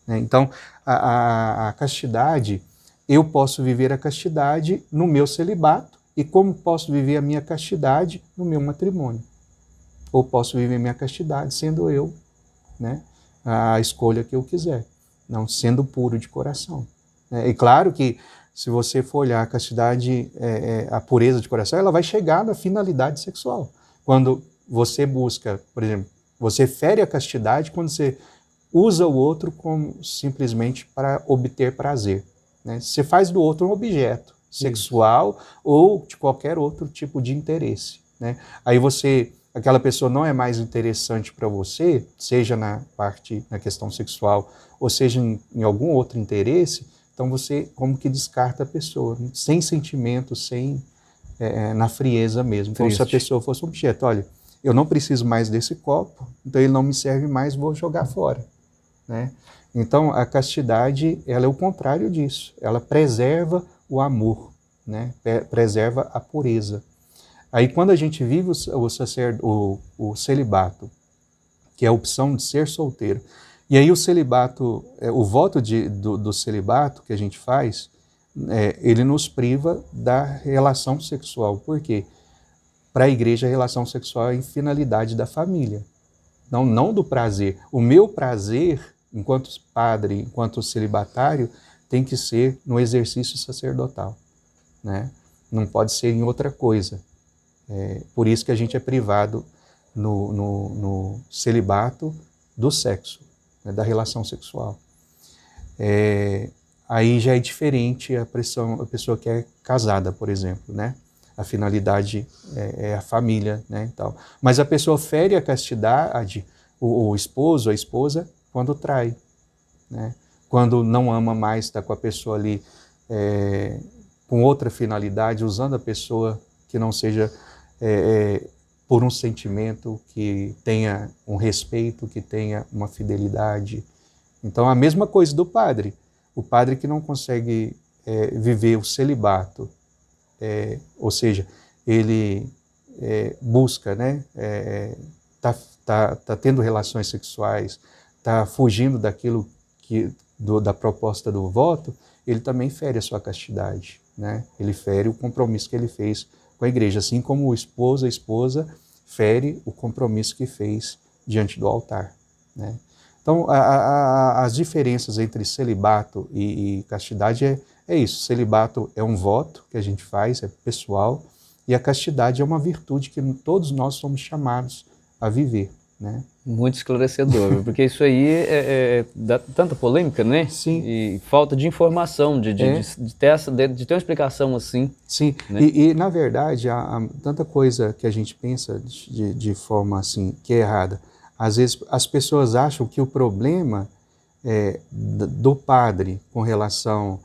[SPEAKER 2] Né? Então, a castidade, eu posso viver a castidade no meu celibato, e como posso viver a minha castidade no meu matrimônio. Ou posso viver a minha castidade sendo eu, né, a escolha que eu quiser, não sendo puro de coração. E claro que, se você for olhar a castidade, a pureza de coração, ela vai chegar na finalidade sexual. Quando você busca, por exemplo, você fere a castidade quando você usa o outro como simplesmente para obter prazer. Né? Você faz do outro um objeto sexual ou de qualquer outro tipo de interesse. Né? Aí aquela pessoa não é mais interessante para você, seja na questão sexual, ou seja em algum outro interesse. Então você como que descarta a pessoa, né? Sem sentimento, na frieza mesmo. Como se a pessoa fosse um objeto. Olha, eu não preciso mais desse copo, então ele não me serve mais, vou jogar fora. Né? Então a castidade, ela é o contrário disso. Ela preserva o amor, né? Preserva a pureza. Aí quando a gente vive o celibato, que é a opção de ser solteiro, e aí o celibato, o voto do celibato que a gente faz, ele nos priva da relação sexual. Por quê? Para a igreja, a relação sexual é a finalidade da família, não do prazer. O meu prazer, enquanto padre, enquanto celibatário, tem que ser no exercício sacerdotal. Né? Não pode ser em outra coisa. Por isso que a gente é privado no celibato do sexo, né, da relação sexual. Aí já é diferente a pessoa que é casada, por exemplo, né? A finalidade é a família, né, e tal. Mas a pessoa fere a castidade, o esposo, a esposa, quando trai, né? Quando não ama mais, está com a pessoa ali com outra finalidade, usando a pessoa que não seja por um sentimento, que tenha um respeito, que tenha uma fidelidade. Então, a mesma coisa do padre. O padre que não consegue viver o celibato, ou seja, ele busca, né, tá tendo relações sexuais, está fugindo daquilo da proposta do voto, ele também fere a sua castidade, né? Ele fere o compromisso que ele fez com a igreja, assim como a esposa fere o compromisso que fez diante do altar, né? Então, as diferenças entre celibato e castidade é isso. Celibato é um voto que a gente faz, é pessoal, e a castidade é uma virtude que todos nós somos chamados a viver, né?
[SPEAKER 1] Muito esclarecedor, porque isso aí dá tanta polêmica, né?
[SPEAKER 2] Sim.
[SPEAKER 1] E falta de informação, de ter uma explicação assim.
[SPEAKER 2] Sim,
[SPEAKER 1] né?
[SPEAKER 2] E na verdade, há tanta coisa que a gente pensa de forma assim, que é errada. Às vezes as pessoas acham que o problema do padre com relação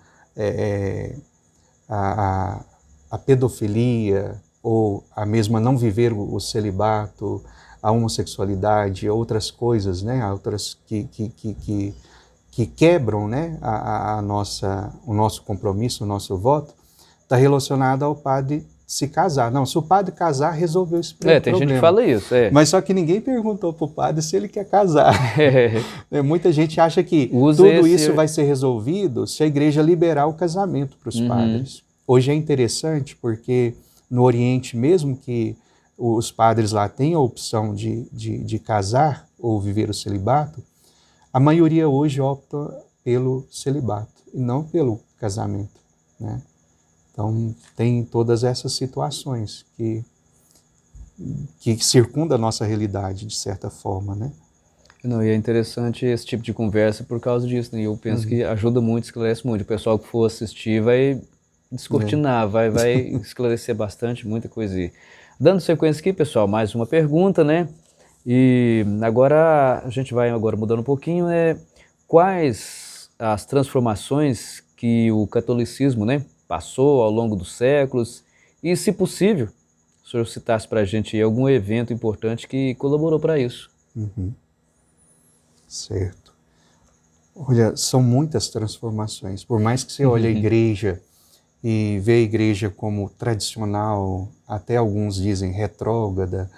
[SPEAKER 2] à pedofilia, ou a mesma não viver o celibato, a homossexualidade, outras coisas, né, outras que quebram, né, o nosso compromisso, o nosso voto, está relacionado ao padre se casar. Não, se o padre casar, resolveu esse problema.
[SPEAKER 1] Tem gente que fala isso.
[SPEAKER 2] Mas só que ninguém perguntou para o padre se ele quer casar. Muita gente acha que isso vai ser resolvido se a igreja liberar o casamento para os padres. Hoje é interessante porque no Oriente, mesmo que os padres lá tenham a opção de casar ou viver o celibato, a maioria hoje opta pelo celibato e não pelo casamento, né? Então, tem todas essas situações que circundam a nossa realidade, de certa forma, né?
[SPEAKER 1] Não, e é interessante esse tipo de conversa por causa disso, né? E eu penso que ajuda muito, esclarece muito. O pessoal que for assistir vai descortinar, vai esclarecer bastante, muita coisa aí. Dando sequência aqui, pessoal, mais uma pergunta, né? E agora a gente vai mudando um pouquinho, quais as transformações que o catolicismo, né, passou ao longo dos séculos e, se possível, o senhor citasse para a gente aí algum evento importante que colaborou para isso.
[SPEAKER 2] Certo. Olha, são muitas transformações. Por mais que você olhe a igreja e vê a igreja como tradicional, até alguns dizem retrógrada,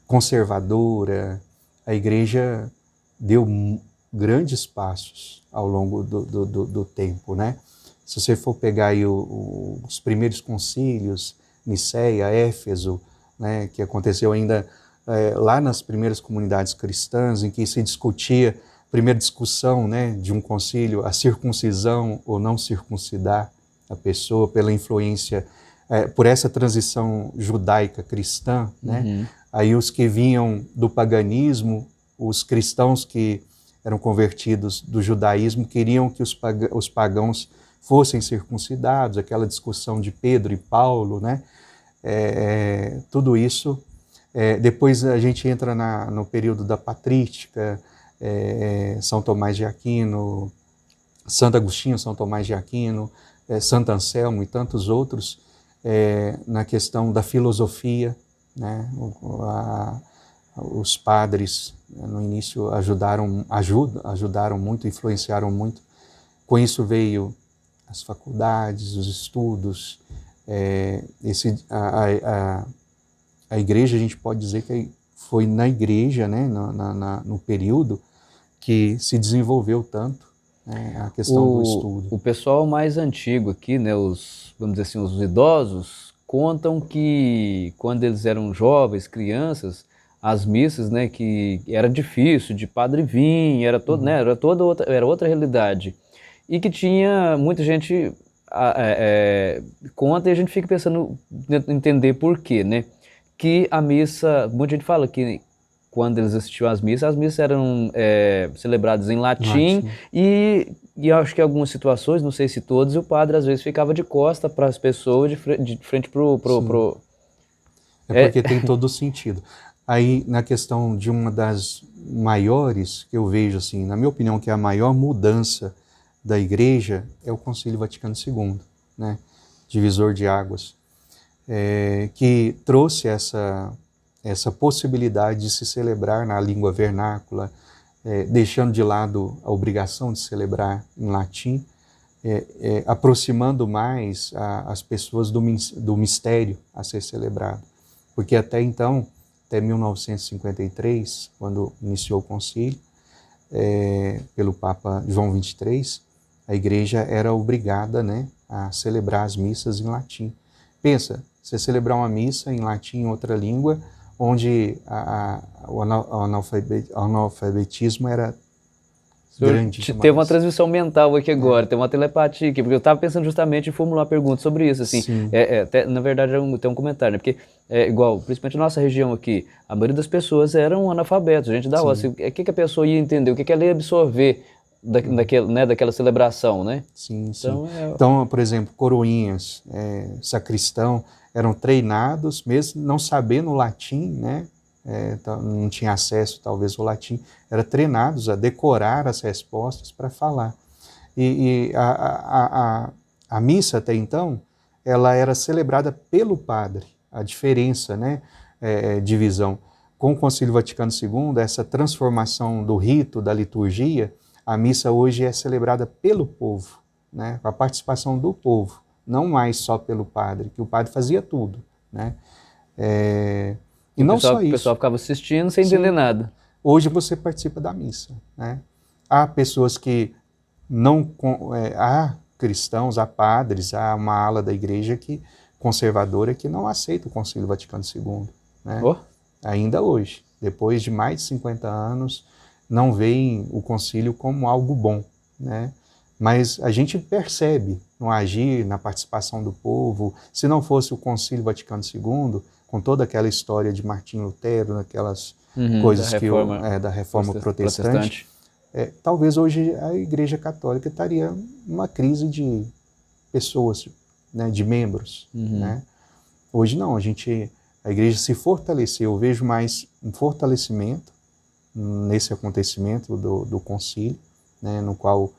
[SPEAKER 2] conservadora, a igreja deu grandes passos ao longo do tempo, né? Se você for pegar aí os primeiros concílios, Niceia, Éfeso, né, que aconteceu ainda lá nas primeiras comunidades cristãs, em que se discutia, primeira discussão, né, de um concílio, a circuncisão ou não circuncidar a pessoa pela influência, por essa transição judaica cristã, né? Aí os que vinham do paganismo, os cristãos que eram convertidos do judaísmo, queriam que os pagãos fossem circuncidados, aquela discussão de Pedro e Paulo, né? Tudo isso. Depois a gente entra no período da patrística, São Tomás de Aquino, Santo Agostinho, São Tomás de Aquino, Santo Anselmo e tantos outros, na questão da filosofia, né? Os padres, no início, ajudaram muito, influenciaram muito. Com isso veio as faculdades, os estudos. A igreja, a gente pode dizer que foi na igreja, né, no período, que se desenvolveu tanto, né, a questão do estudo.
[SPEAKER 1] O pessoal mais antigo aqui, né, vamos dizer assim, os idosos, contam que quando eles eram jovens, crianças, as missas, né, que era difícil, de padre vir, era outra realidade. E que tinha muita gente conta, e a gente fica pensando em entender por quê, né? Que a missa, muita gente fala que quando eles assistiam às missas eram celebradas em latim. E acho que em algumas situações, não sei se todas, o padre às vezes ficava de costa para as pessoas, de frente pro...
[SPEAKER 2] porque tem todo o sentido. Aí, na questão de uma das maiores que eu vejo, assim, na minha opinião, que é a maior mudança da igreja, é o Concílio Vaticano II, né? Divisor de águas, que trouxe essa possibilidade de se celebrar na língua vernácula, deixando de lado a obrigação de celebrar em latim, aproximando mais as pessoas do mistério a ser celebrado. Porque até então, até 1953, quando iniciou o concílio, pelo Papa João XXIII, a igreja era obrigada, né, a celebrar as missas em latim. Pensa, você celebrar uma missa em latim em outra língua, onde o analfabetismo era grande demais.
[SPEAKER 1] Teve uma transmissão mental aqui agora, tem uma telepatia aqui, porque eu estava pensando justamente em formular uma pergunta sobre isso, assim, até, na verdade tem um comentário, né, porque igual, principalmente na nossa região aqui, a maioria das pessoas eram analfabetos, gente da roça, o que a pessoa ia entender, o que ela ia absorver daquela celebração, né?
[SPEAKER 2] Sim, sim. Então, por exemplo, coroinhas, sacristão, eram treinados, mesmo não sabendo o latim, né? Não tinha acesso talvez ao latim, eram treinados a decorar as respostas para falar. E a missa até então, ela era celebrada pelo padre, a diferença, né, divisão. Com o Concílio Vaticano II, essa transformação do rito, da liturgia, a missa hoje é celebrada pelo povo, né, com a participação do povo, não mais só pelo padre, que o padre fazia tudo, né. E não só isso.
[SPEAKER 1] O pessoal ficava assistindo sem entender nada.
[SPEAKER 2] Hoje você participa da missa, né? Há pessoas que não... há cristãos, há padres, há uma ala da igreja conservadora que não aceita o Concílio Vaticano II, né? Ainda hoje, depois de mais de 50 anos, não veem o concílio como algo bom, né? Mas a gente percebe no agir, na participação do povo. Se não fosse o Concílio Vaticano II, com toda aquela história de Martim Lutero, aquelas coisas da reforma protestante, talvez hoje a Igreja Católica estaria numa crise de pessoas, né, de membros, né? Hoje não, a Igreja se fortaleceu. Eu vejo mais um fortalecimento nesse acontecimento do concílio, né, no qual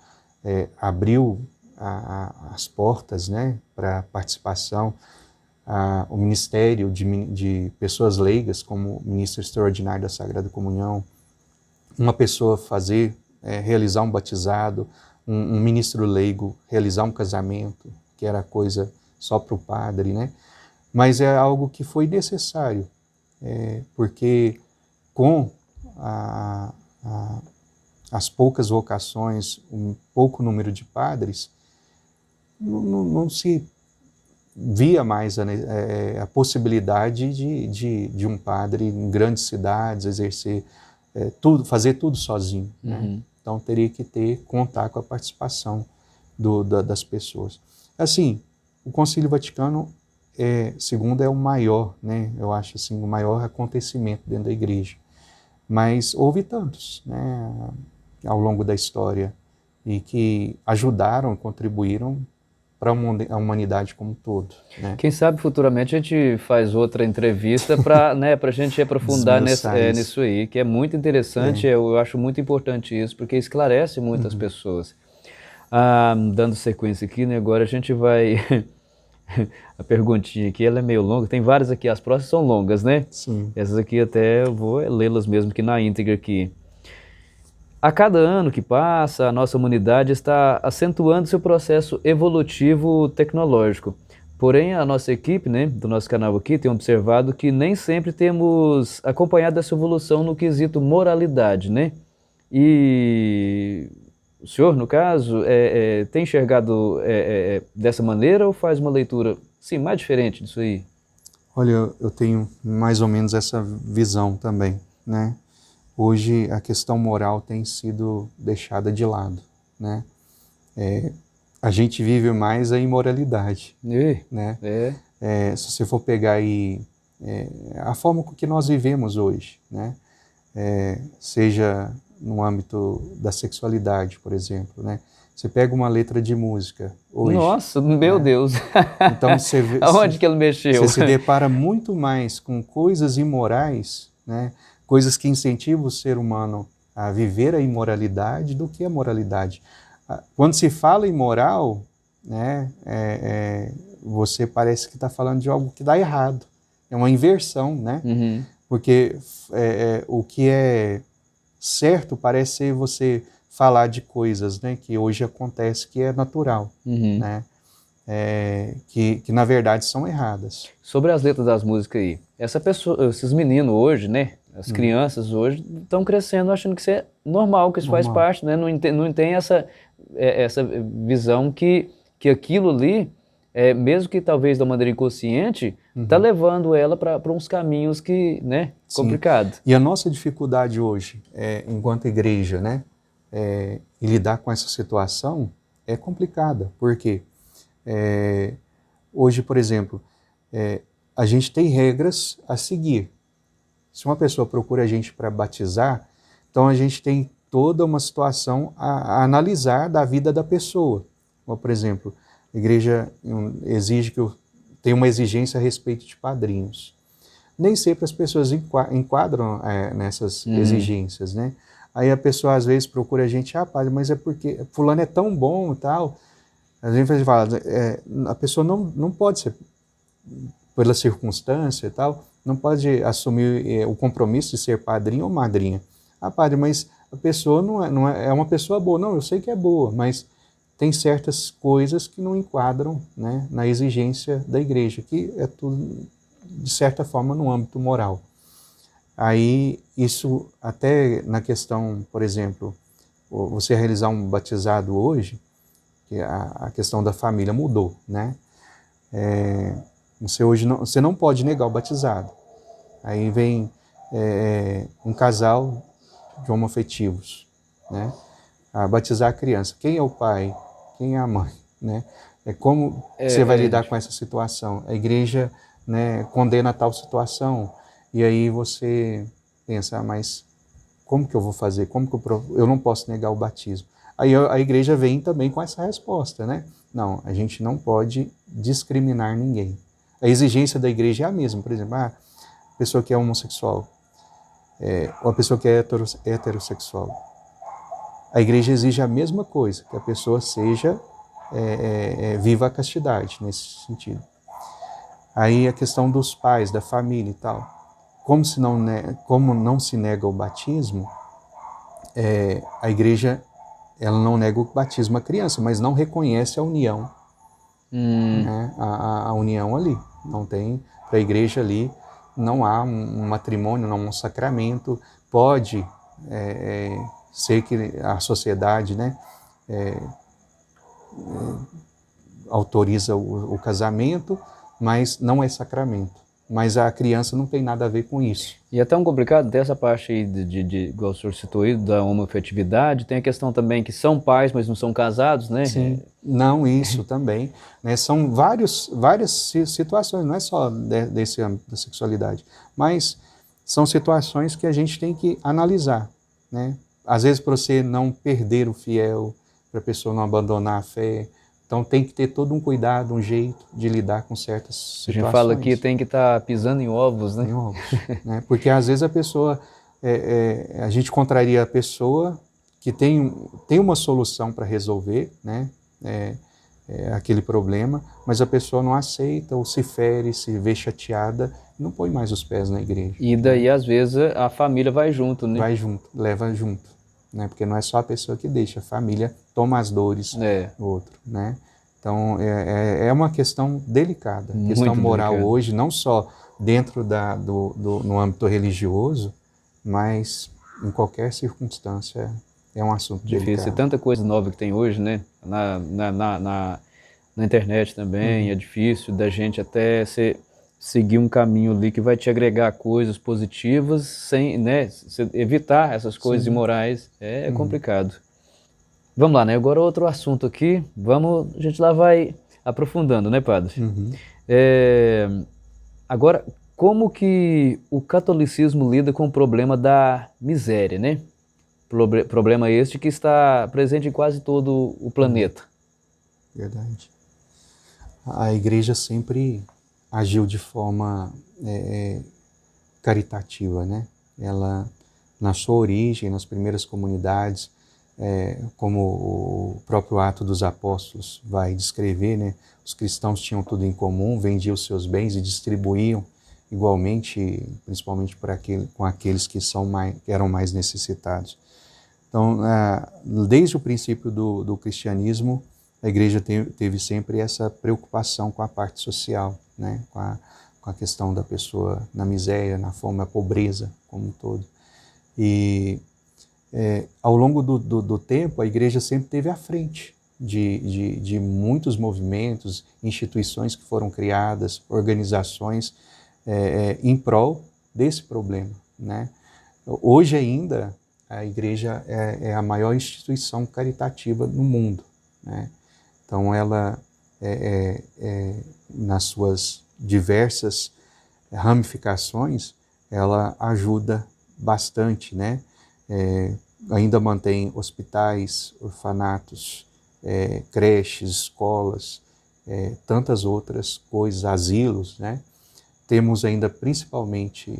[SPEAKER 2] abriu as portas, né, para participação, o ministério de pessoas leigas, como ministro extraordinário da Sagrada Comunhão, uma pessoa realizar um batizado, um ministro leigo realizar um casamento, que era coisa só para o padre, né? Mas é algo que foi necessário, porque com as poucas vocações, um pouco número de padres, não se via mais a possibilidade de um padre em grandes cidades exercer fazer tudo sozinho, né? Então teria que contar com a participação das pessoas. Assim, o Concílio Vaticano II é o maior, né? Eu acho assim, o maior acontecimento dentro da igreja. Mas houve tantos, né, ao longo da história, e que ajudaram, contribuíram para a humanidade como um todo, né?
[SPEAKER 1] Quem sabe futuramente a gente faz outra entrevista para a gente aprofundar nisso aí, que é muito interessante. Eu acho muito importante isso, porque esclarece muitas pessoas. Dando sequência aqui, né, agora a gente vai... A perguntinha aqui, ela é meio longa, tem várias aqui, as próximas são longas, né?
[SPEAKER 2] Sim.
[SPEAKER 1] Essas aqui até eu vou lê-las mesmo aqui na íntegra aqui. A cada ano que passa, a nossa humanidade está acentuando seu processo evolutivo tecnológico. Porém, a nossa equipe, né, do nosso canal aqui, tem observado que nem sempre temos acompanhado essa evolução no quesito moralidade, né? E o senhor, no caso, tem enxergado dessa maneira ou faz uma leitura, sim, mais diferente disso aí?
[SPEAKER 2] Olha, eu tenho mais ou menos essa visão também, né? Hoje a questão moral tem sido deixada de lado, né? A gente vive mais a imoralidade, né? Se você for pegar aí a forma com que nós vivemos hoje, né? Seja no âmbito da sexualidade, por exemplo, né? Você pega uma letra de música hoje...
[SPEAKER 1] Nossa, meu Deus!
[SPEAKER 2] Então você vê...
[SPEAKER 1] Aonde que ele mexeu?
[SPEAKER 2] Você se depara muito mais com coisas imorais, né? Coisas que incentivam o ser humano a viver a imoralidade do que a moralidade. Quando se fala em moral, né, você parece que está falando de algo que dá errado. É uma inversão, né? Porque o que é certo parece ser você falar de coisas, né, que hoje acontece, que é natural, né? Que na verdade são erradas.
[SPEAKER 1] Sobre as letras das músicas aí, esses meninos hoje, né, As crianças hoje estão crescendo achando que isso é normal, que isso faz parte, né? Não tem essa visão que aquilo ali, mesmo que talvez da maneira inconsciente, está levando ela para uns caminhos que, né, complicado.
[SPEAKER 2] E a nossa dificuldade hoje, enquanto igreja, né, e lidar com essa situação é complicada, porque hoje, por exemplo, a gente tem regras a seguir. Se uma pessoa procura a gente para batizar, então a gente tem toda uma situação a analisar da vida da pessoa. Como, por exemplo, a igreja exige que eu tenha uma exigência a respeito de padrinhos. Nem sempre as pessoas enquadram nessas exigências, né? Aí a pessoa às vezes procura a gente, padre, mas é porque fulano é tão bom e tal. A gente fala, a pessoa não pode ser, pela circunstância e tal, não pode assumir o compromisso de ser padrinho ou madrinha. Padre, mas a pessoa não é uma pessoa boa. Não, eu sei que é boa, mas tem certas coisas que não enquadram, né, na exigência da igreja, que é tudo, de certa forma, no âmbito moral. Aí, isso até na questão, por exemplo, você realizar um batizado hoje, que a questão da família mudou, né? Você não pode negar o batizado. Aí vem um casal de homoafetivos, né? A batizar a criança. Quem é o pai? Quem é a mãe? Né? Como você vai lidar com essa situação? A igreja, né, condena tal situação, e aí você pensa, mas como que eu vou fazer? Como que eu não posso negar o batismo? Aí a igreja vem também com essa resposta, né? Não, a gente não pode discriminar ninguém. A exigência da igreja é a mesma. Por exemplo, a pessoa que é homossexual, ou a pessoa que é heterossexual. A igreja exige a mesma coisa, que a pessoa seja viva a castidade, nesse sentido. Aí a questão dos pais, da família e tal. Como não se nega o batismo, a igreja ela não nega o batismo à criança, mas não reconhece a união. Né? A união ali. Não tem, para a igreja ali, não há um matrimônio, não há um sacramento. Pode ser que a sociedade, né, autoriza o casamento, mas não é sacramento. Mas a criança não tem nada a ver com isso.
[SPEAKER 1] E é tão complicado, tem essa parte aí, igual o senhor citou aí, da homoafetividade, tem a questão também que são pais, mas não são casados, né?
[SPEAKER 2] Sim, não, isso também. Né? São várias situações, não é só desse âmbito da sexualidade, mas são situações que a gente tem que analisar, né? Às vezes para você não perder o fiel, para a pessoa não abandonar a fé. Então tem que ter todo um cuidado, um jeito de lidar com certas situações.
[SPEAKER 1] A gente fala que tem que estar pisando em ovos, né?
[SPEAKER 2] Em ovos, né? Porque às vezes a pessoa, a gente contraria a pessoa que tem uma solução para resolver, né? Aquele problema, mas a pessoa não aceita ou se fere, se vê chateada, não põe mais os pés na igreja.
[SPEAKER 1] E daí às vezes a família vai junto, né?
[SPEAKER 2] Vai junto, leva junto. Né? Porque não é só a pessoa que deixa, a família toma as dores do outro, né? Então é uma questão delicada, questão moral delicada. Hoje, não só dentro no âmbito religioso, mas em qualquer circunstância é um assunto delicado.
[SPEAKER 1] E tanta coisa nova que tem hoje, né? Na internet também, é difícil da gente até seguir um caminho ali que vai te agregar coisas positivas sem, né, evitar essas coisas imorais, é complicado. Vamos lá, né? Agora outro assunto aqui, a gente lá vai aprofundando, né, padre? Agora, como que o catolicismo lida com o problema da miséria, né? Problema este que está presente em quase todo o planeta.
[SPEAKER 2] Verdade. A igreja sempre agiu de forma caritativa, né? Ela, na sua origem, nas primeiras comunidades, como o próprio Ato dos Apóstolos vai descrever, né? Os cristãos tinham tudo em comum, vendiam os seus bens e distribuíam igualmente, principalmente com aqueles que eram mais necessitados. Então, desde o princípio do cristianismo, a igreja teve sempre essa preocupação com a parte social, né? com com a questão da pessoa na miséria, na fome, na pobreza como um todo. E ao longo do tempo, a igreja sempre esteve à frente de muitos movimentos, instituições que foram criadas, organizações em prol desse problema, né? Hoje ainda, a igreja é a maior instituição caritativa no mundo, né? Então, ela, nas suas diversas ramificações, ela ajuda bastante, né? Ainda mantém hospitais, orfanatos, creches, escolas, tantas outras coisas, asilos, né? Temos ainda principalmente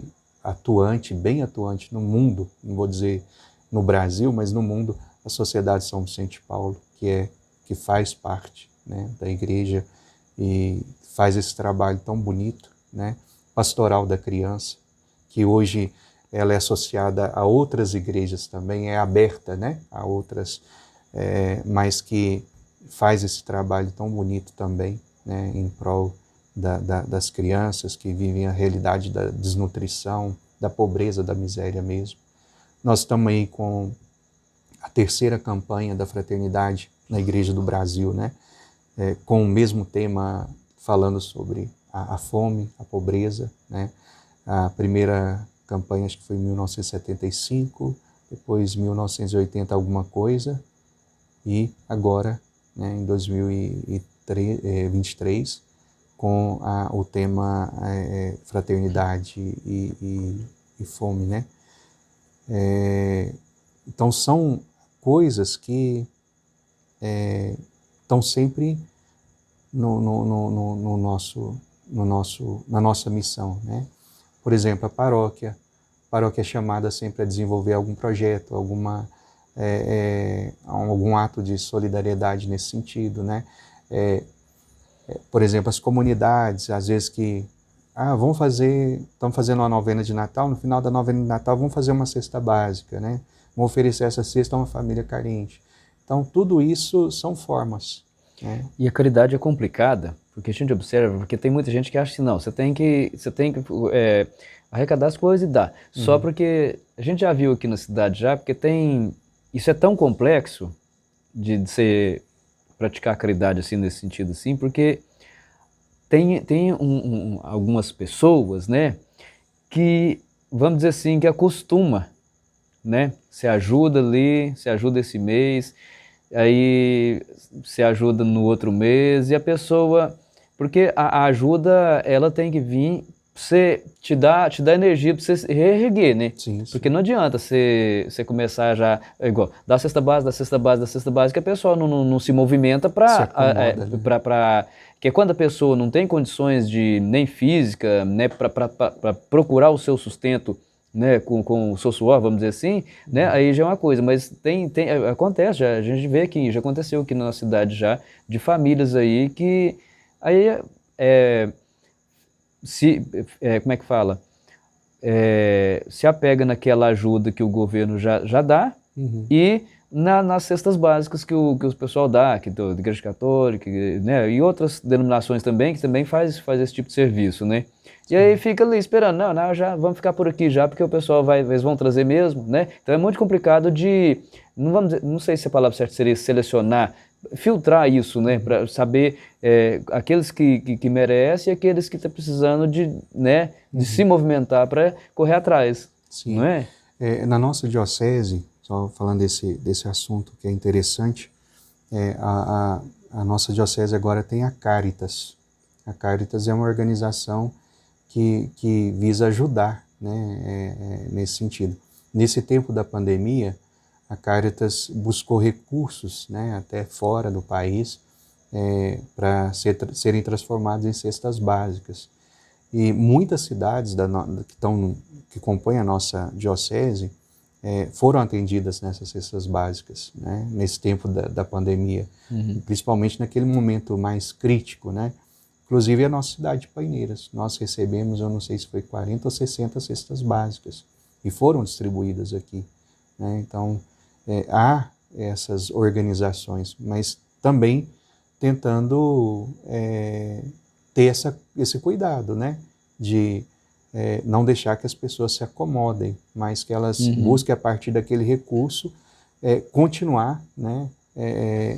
[SPEAKER 2] bem atuante no mundo, não vou dizer no Brasil, mas no mundo, a Sociedade São Vicente de Paulo, que faz parte, né, da igreja e faz esse trabalho tão bonito, né? Pastoral da criança, que hoje ela é associada a outras igrejas também, é aberta, né, a outras, mas que faz esse trabalho tão bonito também, né, em prol das crianças que vivem a realidade da desnutrição, da pobreza, da miséria mesmo. Nós estamos aí com a terceira campanha da fraternidade na Igreja do Brasil, né, com o mesmo tema, falando sobre a fome, a pobreza, né. A primeira campanha acho que foi em 1975, depois 1980 alguma coisa, e agora, né, em 2023, com o tema fraternidade e fome, né? Então são coisas que estão sempre na nossa missão, né? Por exemplo, a paróquia é chamada sempre a desenvolver algum projeto, algum ato de solidariedade nesse sentido, né? Por exemplo, as comunidades, às vezes estamos fazendo uma novena de Natal, no final da novena de Natal vamos fazer uma cesta básica, né? Vamos oferecer essa cesta a uma família carente. Então, tudo isso são formas, né?
[SPEAKER 1] E a caridade é complicada, porque a gente observa, porque tem muita gente que acha que não, você tem que arrecadar as coisas e dar. Só porque a gente já viu aqui na cidade porque isso é tão complexo de ser praticar a caridade assim, nesse sentido assim, porque tem algumas pessoas, né, que, vamos dizer assim, que acostuma, né, você ajuda ali, você ajuda esse mês, aí você ajuda no outro mês, e a pessoa, porque a ajuda, ela tem que vir, te dá energia para você se reerguer, né?
[SPEAKER 2] Sim, sim.
[SPEAKER 1] Porque não adianta você começar já, igual, da cesta básica, que a pessoa não se movimenta que é quando a pessoa não tem condições nem física, né, para procurar o seu sustento, né, com o seu suor, vamos dizer assim, né, aí já é uma coisa, mas acontece, a gente vê aqui, já aconteceu aqui na nossa cidade já, de famílias aí que, aí como é que fala? Se apega naquela ajuda que o governo já dá, e nas cestas básicas que o pessoal dá, da Igreja Católica, né, e outras denominações também, que também faz esse tipo de serviço, né? Sim. E aí fica ali esperando, não, já vamos ficar por aqui já, porque o pessoal eles vão trazer mesmo, né? Então é muito complicado não sei se a palavra certa seria selecionar, filtrar isso, né, para saber aqueles que merecem e aqueles que estão precisando de se movimentar para correr atrás.
[SPEAKER 2] Sim.
[SPEAKER 1] Não é?
[SPEAKER 2] Na nossa diocese, só falando desse assunto que é interessante, a nossa diocese agora tem a Caritas. A Caritas é uma organização que visa ajudar, né, nesse sentido. Nesse tempo da pandemia, a Caritas buscou recursos, né, até fora do país, para serem transformados em cestas básicas. E muitas cidades que compõem a nossa diocese foram atendidas nessas cestas básicas, né, nesse tempo da pandemia, principalmente naquele momento mais crítico, né? Inclusive a nossa cidade de Paineiras, nós recebemos, eu não sei se foi 40 ou 60 cestas básicas, e foram distribuídas aqui, né? Então, há essas organizações, mas também tentando ter esse cuidado, né? de não deixar que as pessoas se acomodem, mas que elas busquem a partir daquele recurso continuar, né,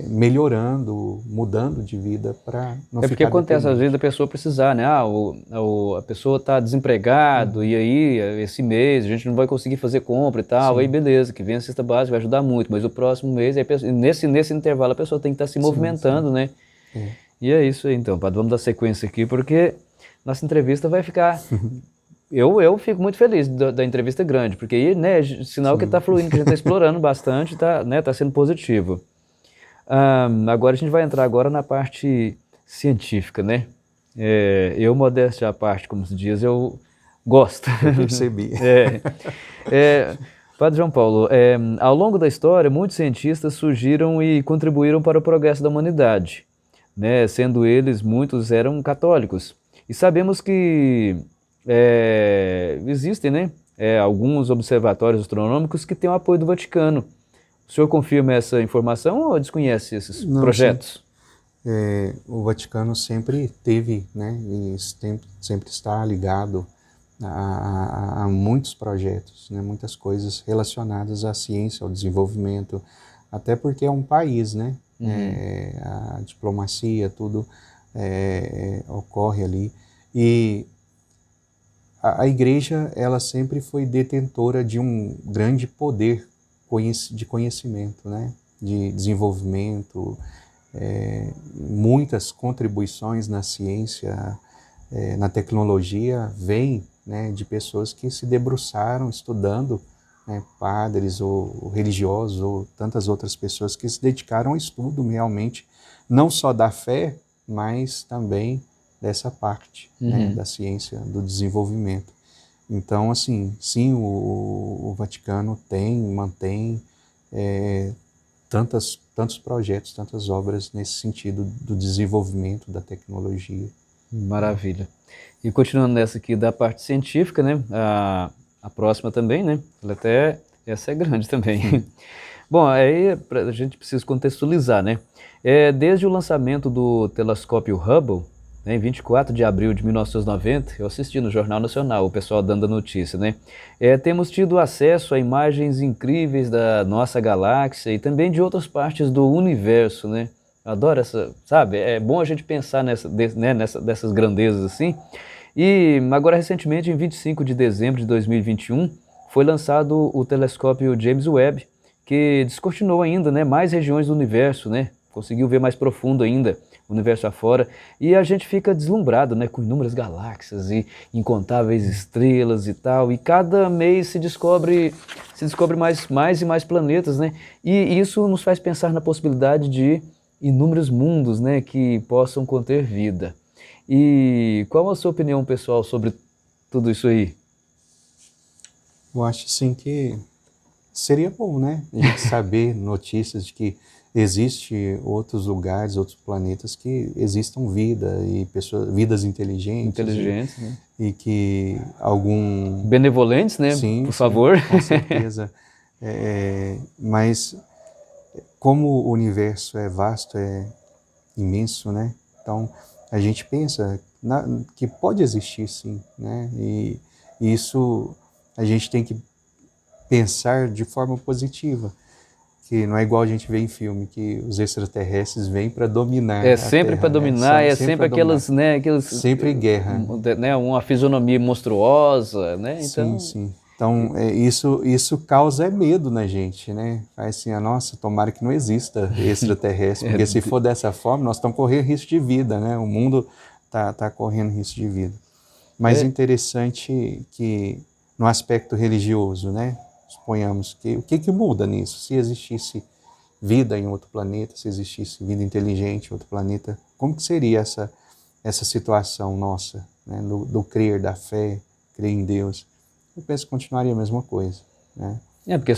[SPEAKER 2] melhorando, mudando de vida para não ficar
[SPEAKER 1] porque acontece às
[SPEAKER 2] dependente.
[SPEAKER 1] vezes a pessoa precisar, né? A pessoa está desempregado e aí esse mês a gente não vai conseguir fazer compra e tal,
[SPEAKER 2] Sim.
[SPEAKER 1] aí beleza, que vem a cesta básica vai ajudar muito, mas o próximo mês, aí nesse intervalo a pessoa tem que estar se movimentando, né?
[SPEAKER 2] É.
[SPEAKER 1] E é isso aí então, Padre, vamos dar sequência aqui, porque nossa entrevista vai ficar... Eu fico muito feliz da entrevista grande, porque aí, né, sinal que está fluindo, que a gente está explorando bastante, tá sendo positivo. Agora a gente vai entrar agora na parte científica, né? Modéstia à parte, como se diz, eu gosto.
[SPEAKER 2] Eu percebi.
[SPEAKER 1] Padre João Paulo, ao longo da história, muitos cientistas surgiram e contribuíram para o progresso da humanidade, né? Sendo eles, muitos eram católicos. E sabemos que existem, né, alguns observatórios astronômicos que têm o apoio do Vaticano. O senhor confirma essa informação ou desconhece esses projetos?
[SPEAKER 2] O Vaticano sempre teve, né, e sempre está ligado a muitos projetos, né, muitas coisas relacionadas à ciência, ao desenvolvimento, até porque é um país, né, a diplomacia, tudo ocorre ali. E a igreja, ela sempre foi detentora de um grande poder de conhecimento, né? De desenvolvimento, muitas contribuições na ciência, na tecnologia, vêm, né, de pessoas que se debruçaram estudando, né, padres ou religiosos ou tantas outras pessoas que se dedicaram ao estudo realmente, não só da fé, mas também dessa parte, né, da ciência, do desenvolvimento. Então, assim, sim, o Vaticano mantém tantos projetos, tantas obras nesse sentido do desenvolvimento da tecnologia.
[SPEAKER 1] Maravilha. E continuando nessa aqui da parte científica, né, a próxima também, né, essa é grande também. Bom, aí a gente precisa contextualizar, né, desde o lançamento do telescópio Hubble, em 24 de abril de 1990, eu assisti no Jornal Nacional, o pessoal dando a notícia, né? Temos tido acesso a imagens incríveis da nossa galáxia e também de outras partes do universo, né? Adoro essa, sabe? É bom a gente pensar dessas grandezas assim. E agora, recentemente, em 25 de dezembro de 2021, foi lançado o telescópio James Webb, que descortinou ainda, né, mais regiões do universo, né? Conseguiu ver mais profundo ainda o universo afora, e a gente fica deslumbrado, né, com inúmeras galáxias e incontáveis estrelas e tal, e cada mês se descobre mais e mais planetas, né, e isso nos faz pensar na possibilidade de inúmeros mundos, né, que possam conter vida. E qual a sua opinião pessoal sobre tudo isso aí?
[SPEAKER 2] Eu acho, sim, que seria bom, né, a gente saber notícias de que existe outros lugares, outros planetas que existam vida e vidas inteligentes,
[SPEAKER 1] né?
[SPEAKER 2] E que algum...
[SPEAKER 1] benevolentes, né?
[SPEAKER 2] Sim,
[SPEAKER 1] por favor.
[SPEAKER 2] Com certeza. Mas como o universo é vasto, é imenso, né? Então a gente pensa que pode existir, sim, né? E isso a gente tem que pensar de forma positiva. Que não é igual a gente vê em filme, que os extraterrestres vêm para dominar.
[SPEAKER 1] É sempre para dominar,
[SPEAKER 2] né?
[SPEAKER 1] sempre aquelas, né,
[SPEAKER 2] sempre guerra,
[SPEAKER 1] né, uma fisionomia monstruosa, né? Então,
[SPEAKER 2] sim. Então isso causa medo na gente, né? Faz assim, nossa, tomara que não exista extraterrestre, porque se for dessa forma, nós estamos correndo risco de vida, né? O mundo tá correndo risco de vida. Mas interessante que no aspecto religioso, né? Suponhamos que o que muda nisso? Se existisse vida em outro planeta, se existisse vida inteligente em outro planeta, como que seria essa situação nossa, né? do crer, da fé, crer em Deus? Eu penso que continuaria a mesma coisa, né?
[SPEAKER 1] Porque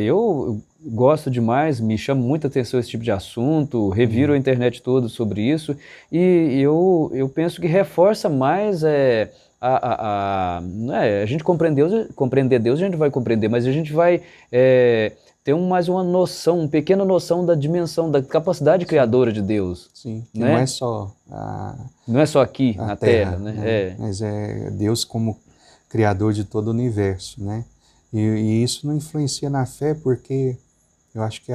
[SPEAKER 1] eu gosto demais, me chama muita atenção esse tipo de assunto, reviro a internet toda sobre isso, e eu penso que reforça mais né, a gente compreender Deus, a gente vai compreender, mas a gente vai ter mais uma noção, uma pequena noção da dimensão, da capacidade criadora de Deus.
[SPEAKER 2] Sim, que
[SPEAKER 1] né?
[SPEAKER 2] Não é só
[SPEAKER 1] aqui na Terra, né?
[SPEAKER 2] Mas é Deus como criador de todo o universo, né? E isso não influencia na fé, porque eu acho que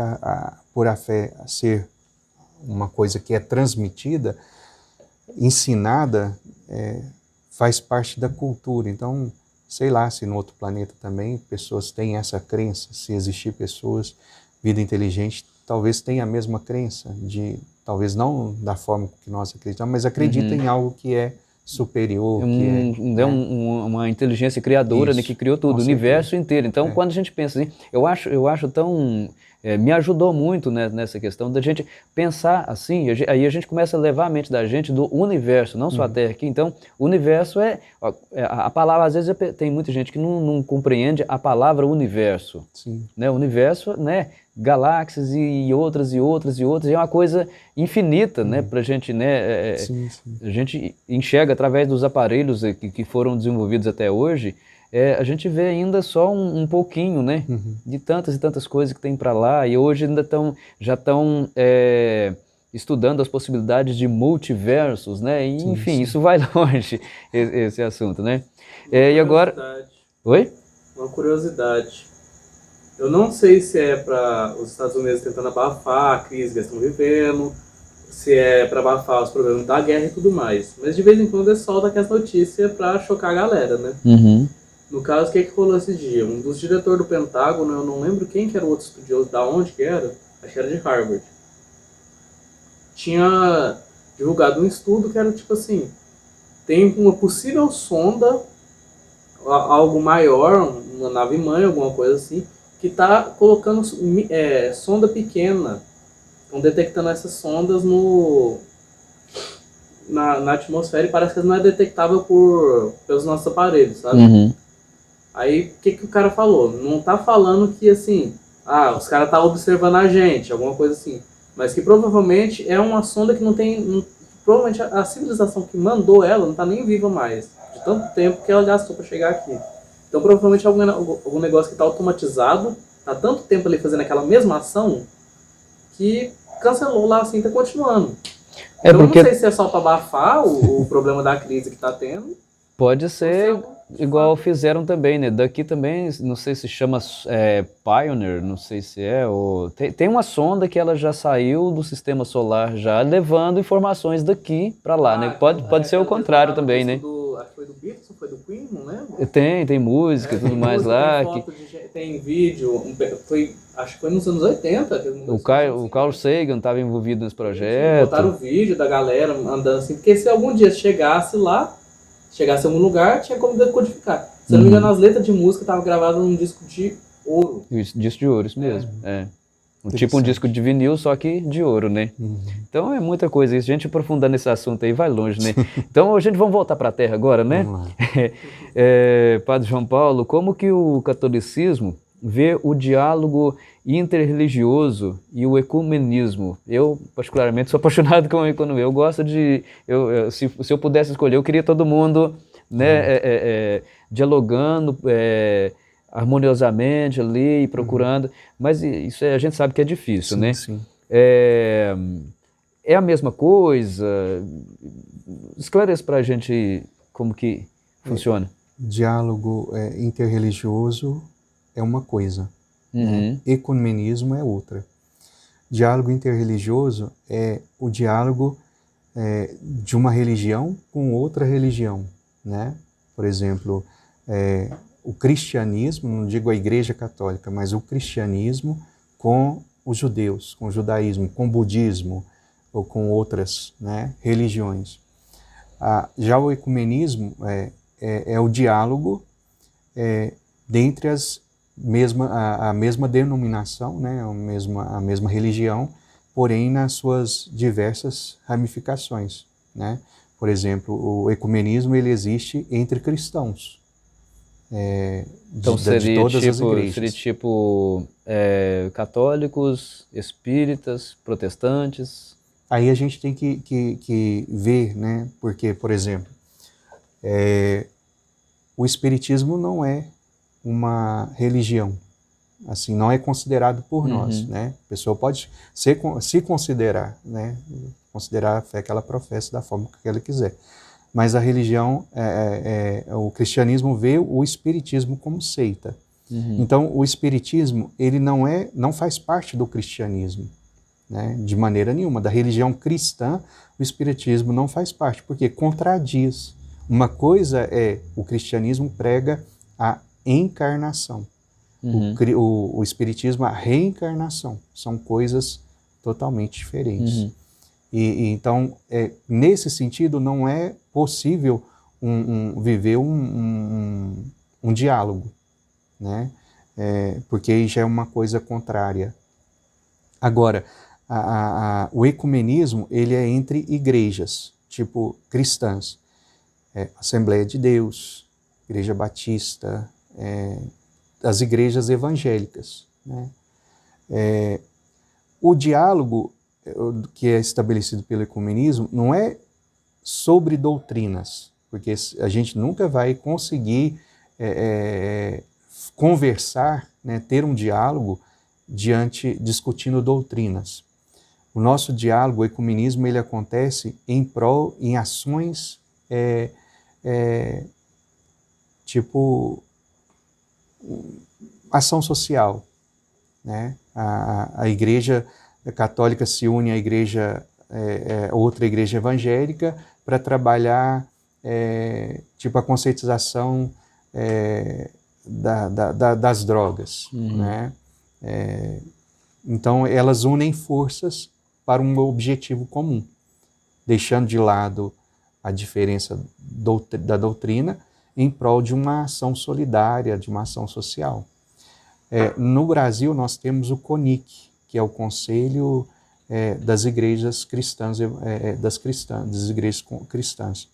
[SPEAKER 2] por a fé ser uma coisa que é transmitida, ensinada, faz parte da cultura. Então, sei lá se no outro planeta também pessoas têm essa crença, se existir pessoas, vida inteligente, talvez tenha a mesma crença, talvez não da forma que nós acreditamos, mas acredita em algo que é superior,
[SPEAKER 1] uma inteligência criadora, né, que criou tudo, o universo inteiro. Então, quando a gente pensa assim, eu acho tão... me ajudou muito, né, nessa questão da gente pensar assim, aí a gente começa a levar a mente da gente do universo, não só a Terra aqui. Então, o universo a palavra, às vezes tem muita gente que não compreende a palavra universo.
[SPEAKER 2] Sim.
[SPEAKER 1] Né, o universo, né, galáxias e outras, e é uma coisa infinita, né, pra gente, né, a gente enxerga através dos aparelhos que foram desenvolvidos até hoje, a gente vê ainda só um pouquinho, né, de tantas e tantas coisas que tem para lá, e hoje ainda já estão estudando as possibilidades de multiversos, né, e, enfim, isso vai longe, esse assunto, né. E agora... Oi?
[SPEAKER 3] Uma curiosidade. Eu não sei se é para os Estados Unidos tentando abafar a crise que eles estão vivendo, se é para abafar os problemas da guerra e tudo mais, mas de vez em quando eles soltam aquelas notícias para chocar a galera, né. No caso, o que rolou esse dia? Um dos diretores do Pentágono, eu não lembro quem que era o outro estudioso, da onde que era, acho que era de Harvard, tinha divulgado um estudo que era tipo assim, tem uma possível sonda, algo maior, uma nave-mãe, alguma coisa assim, que está colocando sonda pequena, estão detectando essas sondas na atmosfera e parece que não é detectável pelos nossos aparelhos, sabe? Aí, o que o cara falou? Não tá falando que, assim, os caras tá observando a gente, alguma coisa assim. Mas que provavelmente é uma sonda que não tem... provavelmente a civilização que mandou ela não tá nem viva mais. De tanto tempo que ela gastou para chegar aqui. Então, provavelmente algum negócio que tá automatizado, tá tanto tempo ali fazendo aquela mesma ação, que cancelou lá assim, tá continuando. Então, não sei se é só para abafar o problema da crise que tá tendo.
[SPEAKER 1] Pode ser... Igual fizeram também, né? Daqui também, não sei se chama Pioneer, não sei se tem uma sonda que ela já saiu do sistema solar, já levando informações daqui para lá, né? Pode ser o contrário também, né?
[SPEAKER 3] Acho que foi do Beatles ou foi do Queen, não lembro?
[SPEAKER 1] Tem música e tudo mais lá.
[SPEAKER 3] Tem vídeo, acho que foi nos anos 80.
[SPEAKER 1] O Carl Sagan estava envolvido nesse projeto.
[SPEAKER 3] Botaram o vídeo da galera andando assim, porque se algum dia chegasse em algum lugar, tinha como decodificar. Se eu não me engano, as letras de música estavam gravadas num disco de ouro.
[SPEAKER 1] Disco de ouro, isso mesmo. Tipo um disco de vinil, só que de ouro, né? Então é muita coisa isso. A gente aprofundando esse assunto aí vai longe, né? Então a gente vamos voltar para a Terra agora, né? Padre João Paulo, como que o catolicismo vê o diálogo interreligioso e o ecumenismo? Eu, particularmente, sou apaixonado com economia. Eu gosto de... se eu pudesse escolher, eu queria todo mundo, né, dialogando harmoniosamente ali, procurando. Mas isso a gente sabe que é difícil, né?
[SPEAKER 2] Sim.
[SPEAKER 1] É a mesma coisa? Esclareça para a gente como que funciona.
[SPEAKER 2] Diálogo interreligioso é uma coisa, né? Ecumenismo é outra. Diálogo interreligioso é o diálogo de uma religião com outra religião, né? Por exemplo, o cristianismo, não digo a Igreja Católica, mas o cristianismo com os judeus, com o judaísmo, com o budismo ou com outras, né, religiões. Já o ecumenismo é o diálogo dentre a mesma denominação, né, a mesma religião, porém nas suas diversas ramificações, né? Por exemplo, o ecumenismo ele existe entre cristãos,
[SPEAKER 1] então
[SPEAKER 2] de todas as igrejas.
[SPEAKER 1] Seria tipo católicos, espíritas, protestantes?
[SPEAKER 2] Aí a gente tem que ver, né? Porque, por exemplo, o espiritismo não é uma religião, assim, não é considerado por nós, né? A pessoa pode se considerar, né? Considerar a fé que ela professa da forma que ela quiser. Mas a religião, o cristianismo vê o espiritismo como seita. Então, o espiritismo, ele não faz parte do cristianismo, né? De maneira nenhuma. Da religião cristã, o espiritismo não faz parte, porque contradiz. Uma coisa é, o cristianismo prega a encarnação. O espiritismo, a reencarnação. São coisas totalmente diferentes. Então, nesse sentido, não é possível viver um diálogo, né? Porque aí já é uma coisa contrária. Agora, o ecumenismo, ele é entre igrejas, tipo cristãs. Assembleia de Deus, Igreja Batista, as igrejas evangélicas, né? O diálogo que é estabelecido pelo ecumenismo não é sobre doutrinas, porque a gente nunca vai conseguir conversar, né, ter um diálogo discutindo doutrinas. O nosso diálogo, o ecumenismo, ele acontece em ações tipo ação social, né? A igreja católica se une à outra igreja evangélica para trabalhar tipo a conscientização das drogas, né? Então elas unem forças para um objetivo comum, deixando de lado a diferença da doutrina em prol de uma ação solidária, de uma ação social. No Brasil, nós temos o CONIC, que é o Conselho das Igrejas Cristãs, das igrejas cristãs.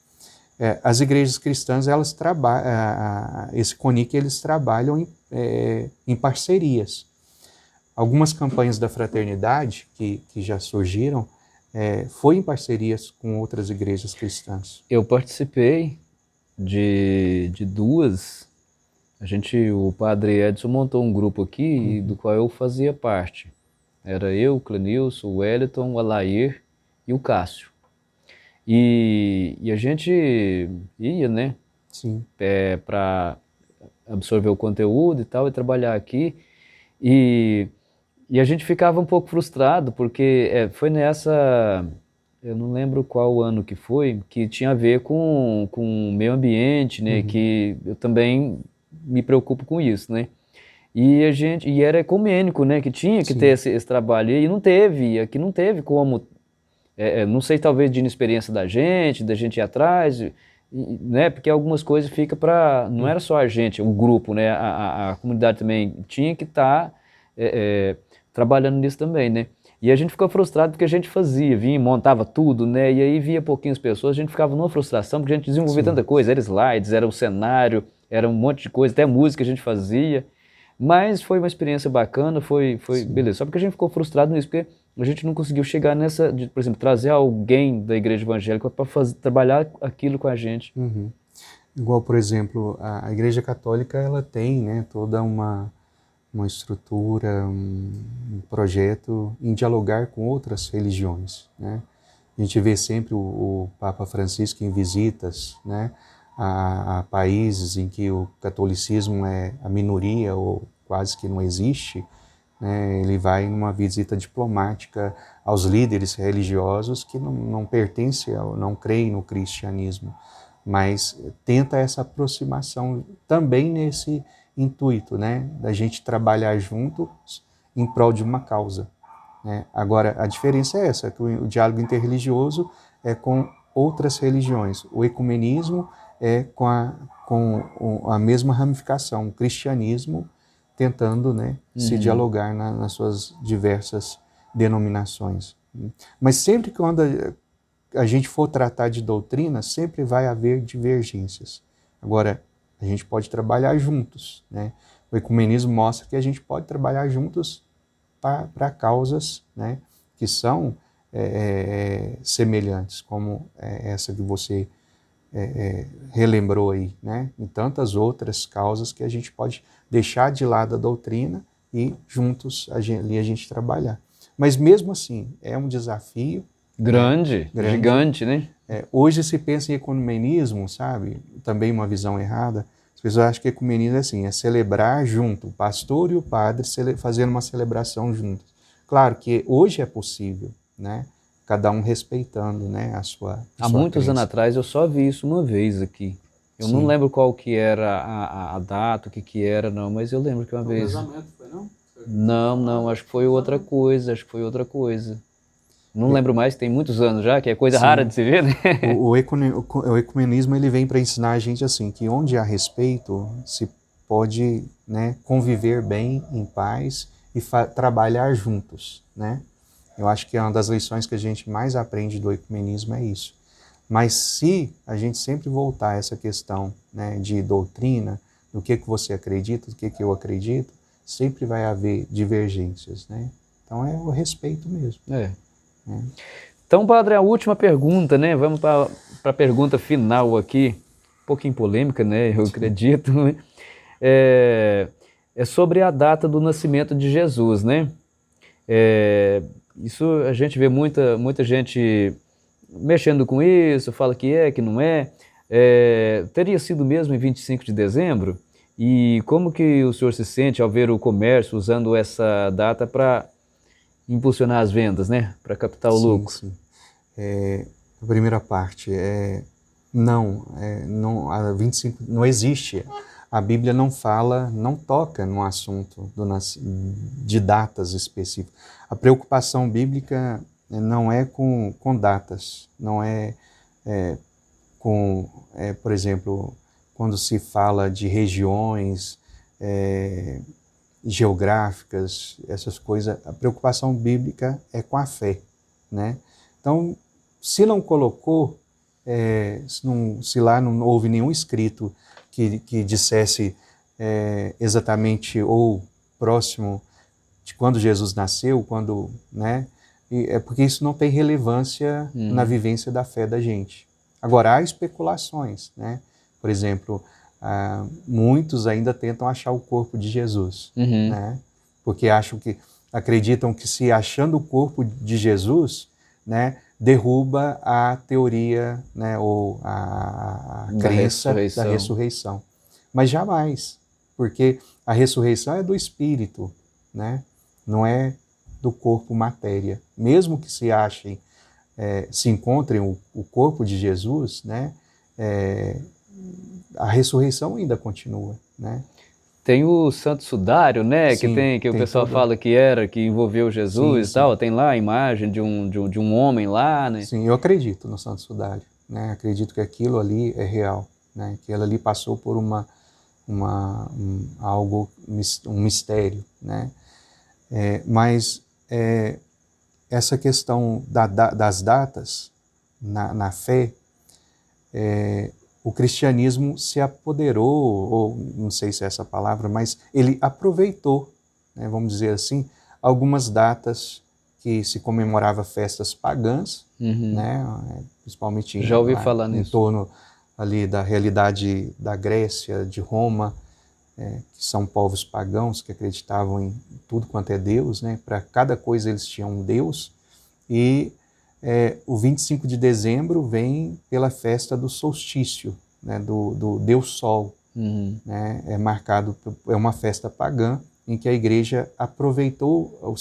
[SPEAKER 2] As igrejas cristãs, elas trabalham, esse CONIC, eles trabalham em parcerias. Algumas campanhas da fraternidade que já surgiram, foi em parcerias com outras igrejas cristãs.
[SPEAKER 1] Eu participei de duas. O padre Edson montou um grupo aqui, do qual eu fazia parte. Era eu, o Clenilson, o Wellington, o Alair e o Cássio. E a gente ia, né?
[SPEAKER 2] Sim.
[SPEAKER 1] Para absorver o conteúdo e tal, e trabalhar aqui. E a gente ficava um pouco frustrado, porque foi nessa... Eu não lembro qual ano que foi, que tinha a ver com o meio ambiente, né? Que eu também me preocupo com isso, né? E era ecumênico, né? Que tinha que ter esse trabalho. E não teve, aqui não teve como... não sei, talvez de inexperiência da gente ir atrás, né? Porque algumas coisas ficam para... Não era só a gente, o grupo, né? A comunidade também tinha que estar trabalhando nisso também, né? E a gente ficou frustrado porque a gente vinha, montava tudo, né? E aí via pouquinhas pessoas, a gente ficava numa frustração porque a gente desenvolvia tanta coisa, era slides, era o cenário, era um monte de coisa, até música a gente fazia. Mas foi uma experiência bacana, foi beleza. Só porque a gente ficou frustrado nisso, porque a gente não conseguiu chegar nessa, por exemplo, trazer alguém da igreja evangélica para trabalhar aquilo com a gente.
[SPEAKER 2] Igual, por exemplo, a igreja católica, ela tem, né, toda uma estrutura, um projeto em dialogar com outras religiões, né? A gente vê sempre o Papa Francisco em visitas, né, a países em que o catolicismo é a minoria ou quase que não existe, né? Ele vai numa visita diplomática aos líderes religiosos que não pertencem, não creem no cristianismo, mas tenta essa aproximação também nesse intuito, né, da gente trabalhar juntos em prol de uma causa, né? Agora, a diferença é essa, que o diálogo interreligioso é com outras religiões, o ecumenismo é com a mesma ramificação, o cristianismo tentando, né, se dialogar nas suas diversas denominações. Mas sempre que quando a gente for tratar de doutrina, sempre vai haver divergências. Agora, a gente pode trabalhar juntos, né? O ecumenismo mostra que a gente pode trabalhar juntos para causas, né, que são semelhantes, como essa que você relembrou aí, né? E tantas outras causas que a gente pode deixar de lado a doutrina e juntos a gente trabalhar. Mas mesmo assim, é um desafio.
[SPEAKER 1] Grande, gigante, né?
[SPEAKER 2] Hoje se pensa em ecumenismo, sabe? Também uma visão errada. As pessoas acham que ecumenismo é assim, é celebrar junto, o pastor e o padre fazendo uma celebração juntos. Claro que hoje é possível, né? Cada um respeitando, né, a sua
[SPEAKER 1] Há muitos
[SPEAKER 2] crença.
[SPEAKER 1] anos atrás eu só vi isso uma vez aqui. Eu não lembro qual que era a data, o que era, não, mas eu lembro que uma vez...
[SPEAKER 3] Casamento, foi não?
[SPEAKER 1] Não, acho que foi outra coisa, Não lembro mais, tem muitos anos já, que é coisa rara de se ver, né?
[SPEAKER 2] O ecumenismo ele vem para ensinar a gente assim, que onde há respeito se pode, né, conviver bem, em paz e trabalhar juntos, né? Eu acho que uma das lições que a gente mais aprende do ecumenismo é isso. Mas se a gente sempre voltar a essa questão, né, de doutrina, do que você acredita, do que eu acredito, sempre vai haver divergências, né? Então é o respeito mesmo.
[SPEAKER 1] Então, padre, a última pergunta, né? Vamos para a pergunta final aqui, um pouquinho polêmica, né? Eu acredito. É sobre a data do nascimento de Jesus, né? Isso a gente vê muita gente mexendo com isso, fala que não é. Teria sido mesmo em 25 de dezembro? E como que o senhor se sente ao ver o comércio usando essa data para impulsionar as vendas, né? Para captar o lucro?
[SPEAKER 2] Sim. A primeira parte não, a 25 não existe. A Bíblia não fala, não toca no assunto de datas específicas. A preocupação bíblica não é com datas, não por exemplo, quando se fala de regiões geográficas, essas coisas, a preocupação bíblica é com a fé, né? Então, se não colocou, se lá não houve nenhum escrito que dissesse exatamente ou próximo de quando Jesus nasceu, né? É porque isso não tem relevância na vivência da fé da gente. Agora, há especulações, né? Por exemplo, muitos ainda tentam achar o corpo de Jesus, né? Porque acreditam que se achando o corpo de Jesus, né, derruba a teoria, né, ou a crença da ressurreição. Mas jamais, porque a ressurreição é do espírito, né? Não é do corpo matéria. Mesmo que se encontrem o corpo de Jesus, né, a ressurreição ainda continua, né?
[SPEAKER 1] Tem o Santo Sudário, né?
[SPEAKER 2] Sim,
[SPEAKER 1] que o pessoal fala que envolveu Jesus e tal. Tem lá a imagem de um homem lá, né?
[SPEAKER 2] Sim, eu acredito no Santo Sudário, né? Acredito que aquilo ali é real, né? Que ela ali passou por um mistério, né? Mas essa questão das datas na fé, o cristianismo se apoderou, ou não sei se é essa palavra, mas ele aproveitou, né, vamos dizer assim, algumas datas que se comemorava festas pagãs, né, principalmente
[SPEAKER 1] já ouvi falar
[SPEAKER 2] em
[SPEAKER 1] nisso.
[SPEAKER 2] torno ali da realidade da Grécia, de Roma, que são povos pagãos que acreditavam em tudo quanto é Deus, né, para cada coisa eles tinham um Deus, e o 25 de dezembro vem pela festa do solstício, né, do Deus Sol. Né, é uma festa pagã em que a igreja aproveitou o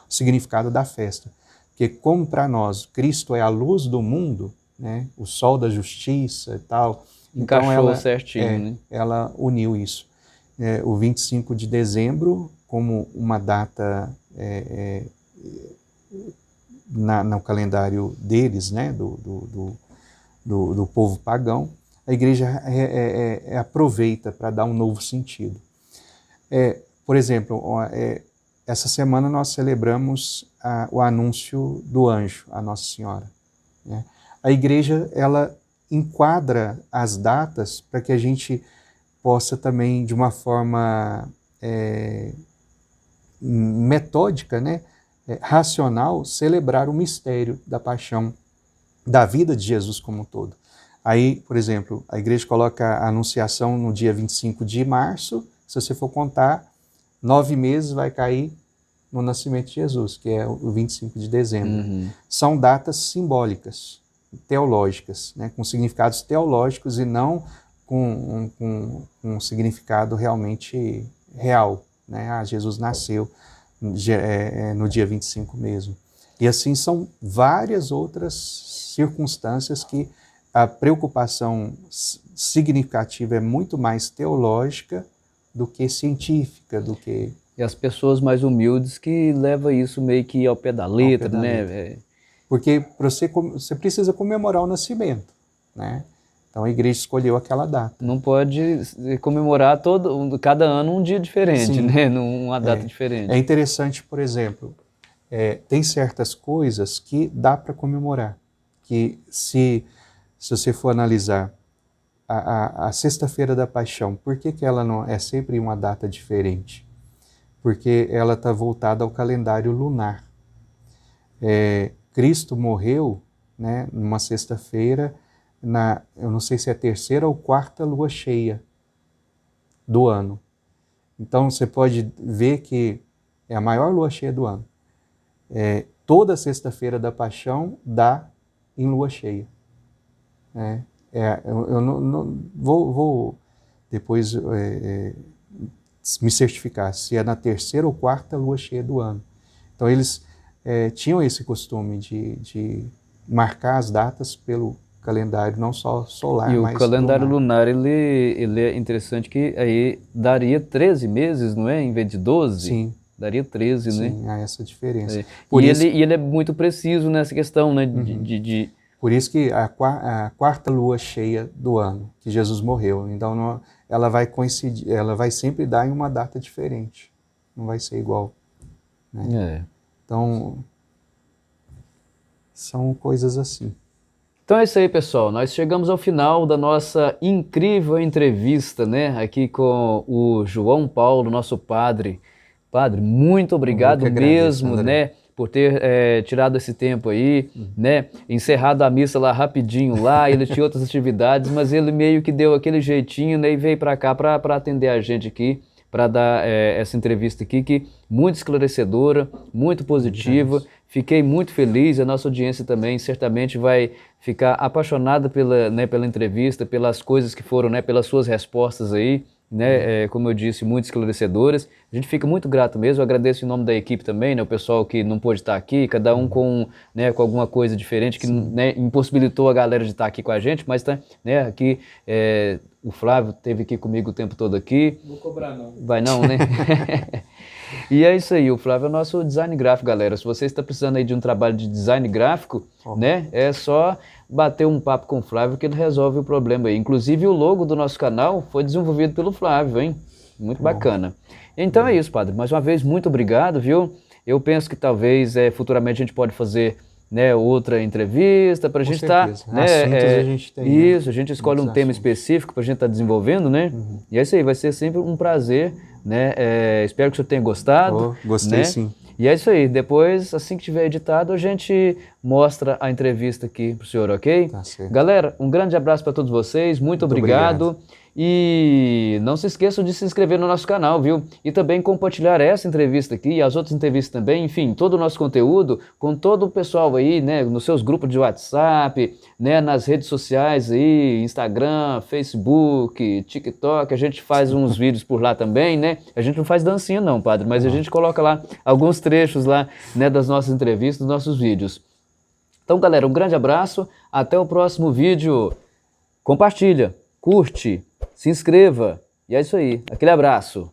[SPEAKER 2] significado da festa. Porque como para nós Cristo é a luz do mundo, né, o sol da justiça e tal,
[SPEAKER 1] encaixou
[SPEAKER 2] então ela,
[SPEAKER 1] certinho, né?
[SPEAKER 2] Ela uniu isso. O 25 de dezembro como uma data no calendário deles, né, do povo pagão, a igreja aproveita para dar um novo sentido. Por exemplo, essa semana nós celebramos o anúncio do anjo, a Nossa Senhora, né? A igreja, ela enquadra as datas para que a gente possa também, de uma forma metódica, né, racional, celebrar o mistério da paixão, da vida de Jesus como um todo. Aí, por exemplo, a igreja coloca a anunciação no dia 25 de março, se você for contar, 9 meses vai cair no nascimento de Jesus, que é o 25 de dezembro. São datas simbólicas, teológicas, né, com significados teológicos e não com um significado realmente real. Né? Jesus nasceu no dia 25 mesmo. E assim são várias outras circunstâncias que a preocupação significativa é muito mais teológica do que científica, do que...
[SPEAKER 1] E as pessoas mais humildes que levam isso meio que ao pé da letra, né?
[SPEAKER 2] Porque você precisa comemorar o nascimento, né? Então a igreja escolheu aquela data.
[SPEAKER 1] Não pode comemorar cada ano um dia diferente,
[SPEAKER 2] Sim.
[SPEAKER 1] né? Uma data diferente.
[SPEAKER 2] É interessante, por exemplo, tem certas coisas que dá para comemorar, que se você for analisar a Sexta-feira da Paixão, por que ela não é sempre uma data diferente? Porque ela está voltada ao calendário lunar. Cristo morreu, né, numa sexta-feira, eu não sei se é a terceira ou quarta lua cheia do ano. Então você pode ver que é a maior lua cheia do ano. Toda sexta-feira da Paixão dá em lua cheia. Eu não vou depois me certificar se é na terceira ou quarta lua cheia do ano. Então eles tinham esse costume de marcar as datas pelo calendário, não só solar, mas
[SPEAKER 1] lunar. E o calendário lunar, ele é interessante que aí daria 13 meses, não é? Em vez de 12?
[SPEAKER 2] Sim.
[SPEAKER 1] Daria 13, né?
[SPEAKER 2] Sim, há essa diferença.
[SPEAKER 1] E ele é muito preciso nessa questão, né?
[SPEAKER 2] Por isso que a quarta lua cheia do ano, que Jesus morreu, então ela vai coincidir, ela vai sempre dar em uma data diferente, não vai ser igual. Né? Então, são coisas assim.
[SPEAKER 1] Então é isso aí, pessoal. Nós chegamos ao final da nossa incrível entrevista, né? Aqui com o João Paulo, nosso padre. Padre, muito obrigado mesmo, né? Por ter tirado esse tempo aí, né? Encerrado a missa lá rapidinho lá, ele tinha outras atividades, mas ele meio que deu aquele jeitinho, né? E veio para cá para atender a gente aqui, para dar essa entrevista aqui, que muito esclarecedora, muito positiva. Fiquei muito feliz, a nossa audiência também certamente vai ficar apaixonada pela entrevista, pelas coisas que foram, né? Pelas suas respostas aí, né? Como eu disse, muito esclarecedoras. A gente fica muito grato mesmo, eu agradeço em nome da equipe também, né? O pessoal que não pôde estar aqui, cada um com alguma coisa diferente que impossibilitou a galera de estar aqui com a gente, mas tá, né? Aqui o Flávio esteve aqui comigo o tempo todo aqui.
[SPEAKER 3] Não vou cobrar não.
[SPEAKER 1] Vai não, né? E é isso aí, o Flávio é o nosso design gráfico, galera. Se você está precisando aí de um trabalho de design gráfico, né? É só bater um papo com o Flávio que ele resolve o problema aí. Inclusive o logo do nosso canal foi desenvolvido pelo Flávio, hein? Muito bacana. Então é isso, padre. Mais uma vez, muito obrigado, viu? Eu penso que talvez futuramente a gente pode fazer, né, outra entrevista para a gente estar...
[SPEAKER 2] a gente tem.
[SPEAKER 1] Isso, a gente escolhe um tema específico para a gente estar desenvolvendo, né? E é isso aí, vai ser sempre um prazer, né? Espero que o senhor tenha gostado.
[SPEAKER 2] Gostei,
[SPEAKER 1] né?
[SPEAKER 2] Sim.
[SPEAKER 1] E é isso aí, depois, assim que tiver editado, a gente mostra a entrevista aqui pro senhor, ok?
[SPEAKER 2] Tá certo.
[SPEAKER 1] Galera, um grande abraço para todos vocês, muito obrigado. E não se esqueçam de se inscrever no nosso canal, viu? E também compartilhar essa entrevista aqui e as outras entrevistas também, enfim, todo o nosso conteúdo com todo o pessoal aí, né? Nos seus grupos de WhatsApp, né? Nas redes sociais aí, Instagram, Facebook, TikTok, a gente faz uns vídeos por lá também, né? A gente não faz dancinha não, padre, mas a gente coloca lá alguns trechos lá, né? Das nossas entrevistas, dos nossos vídeos. Então, galera, um grande abraço, até o próximo vídeo. Compartilha, curte, se inscreva. E é isso aí. Aquele abraço.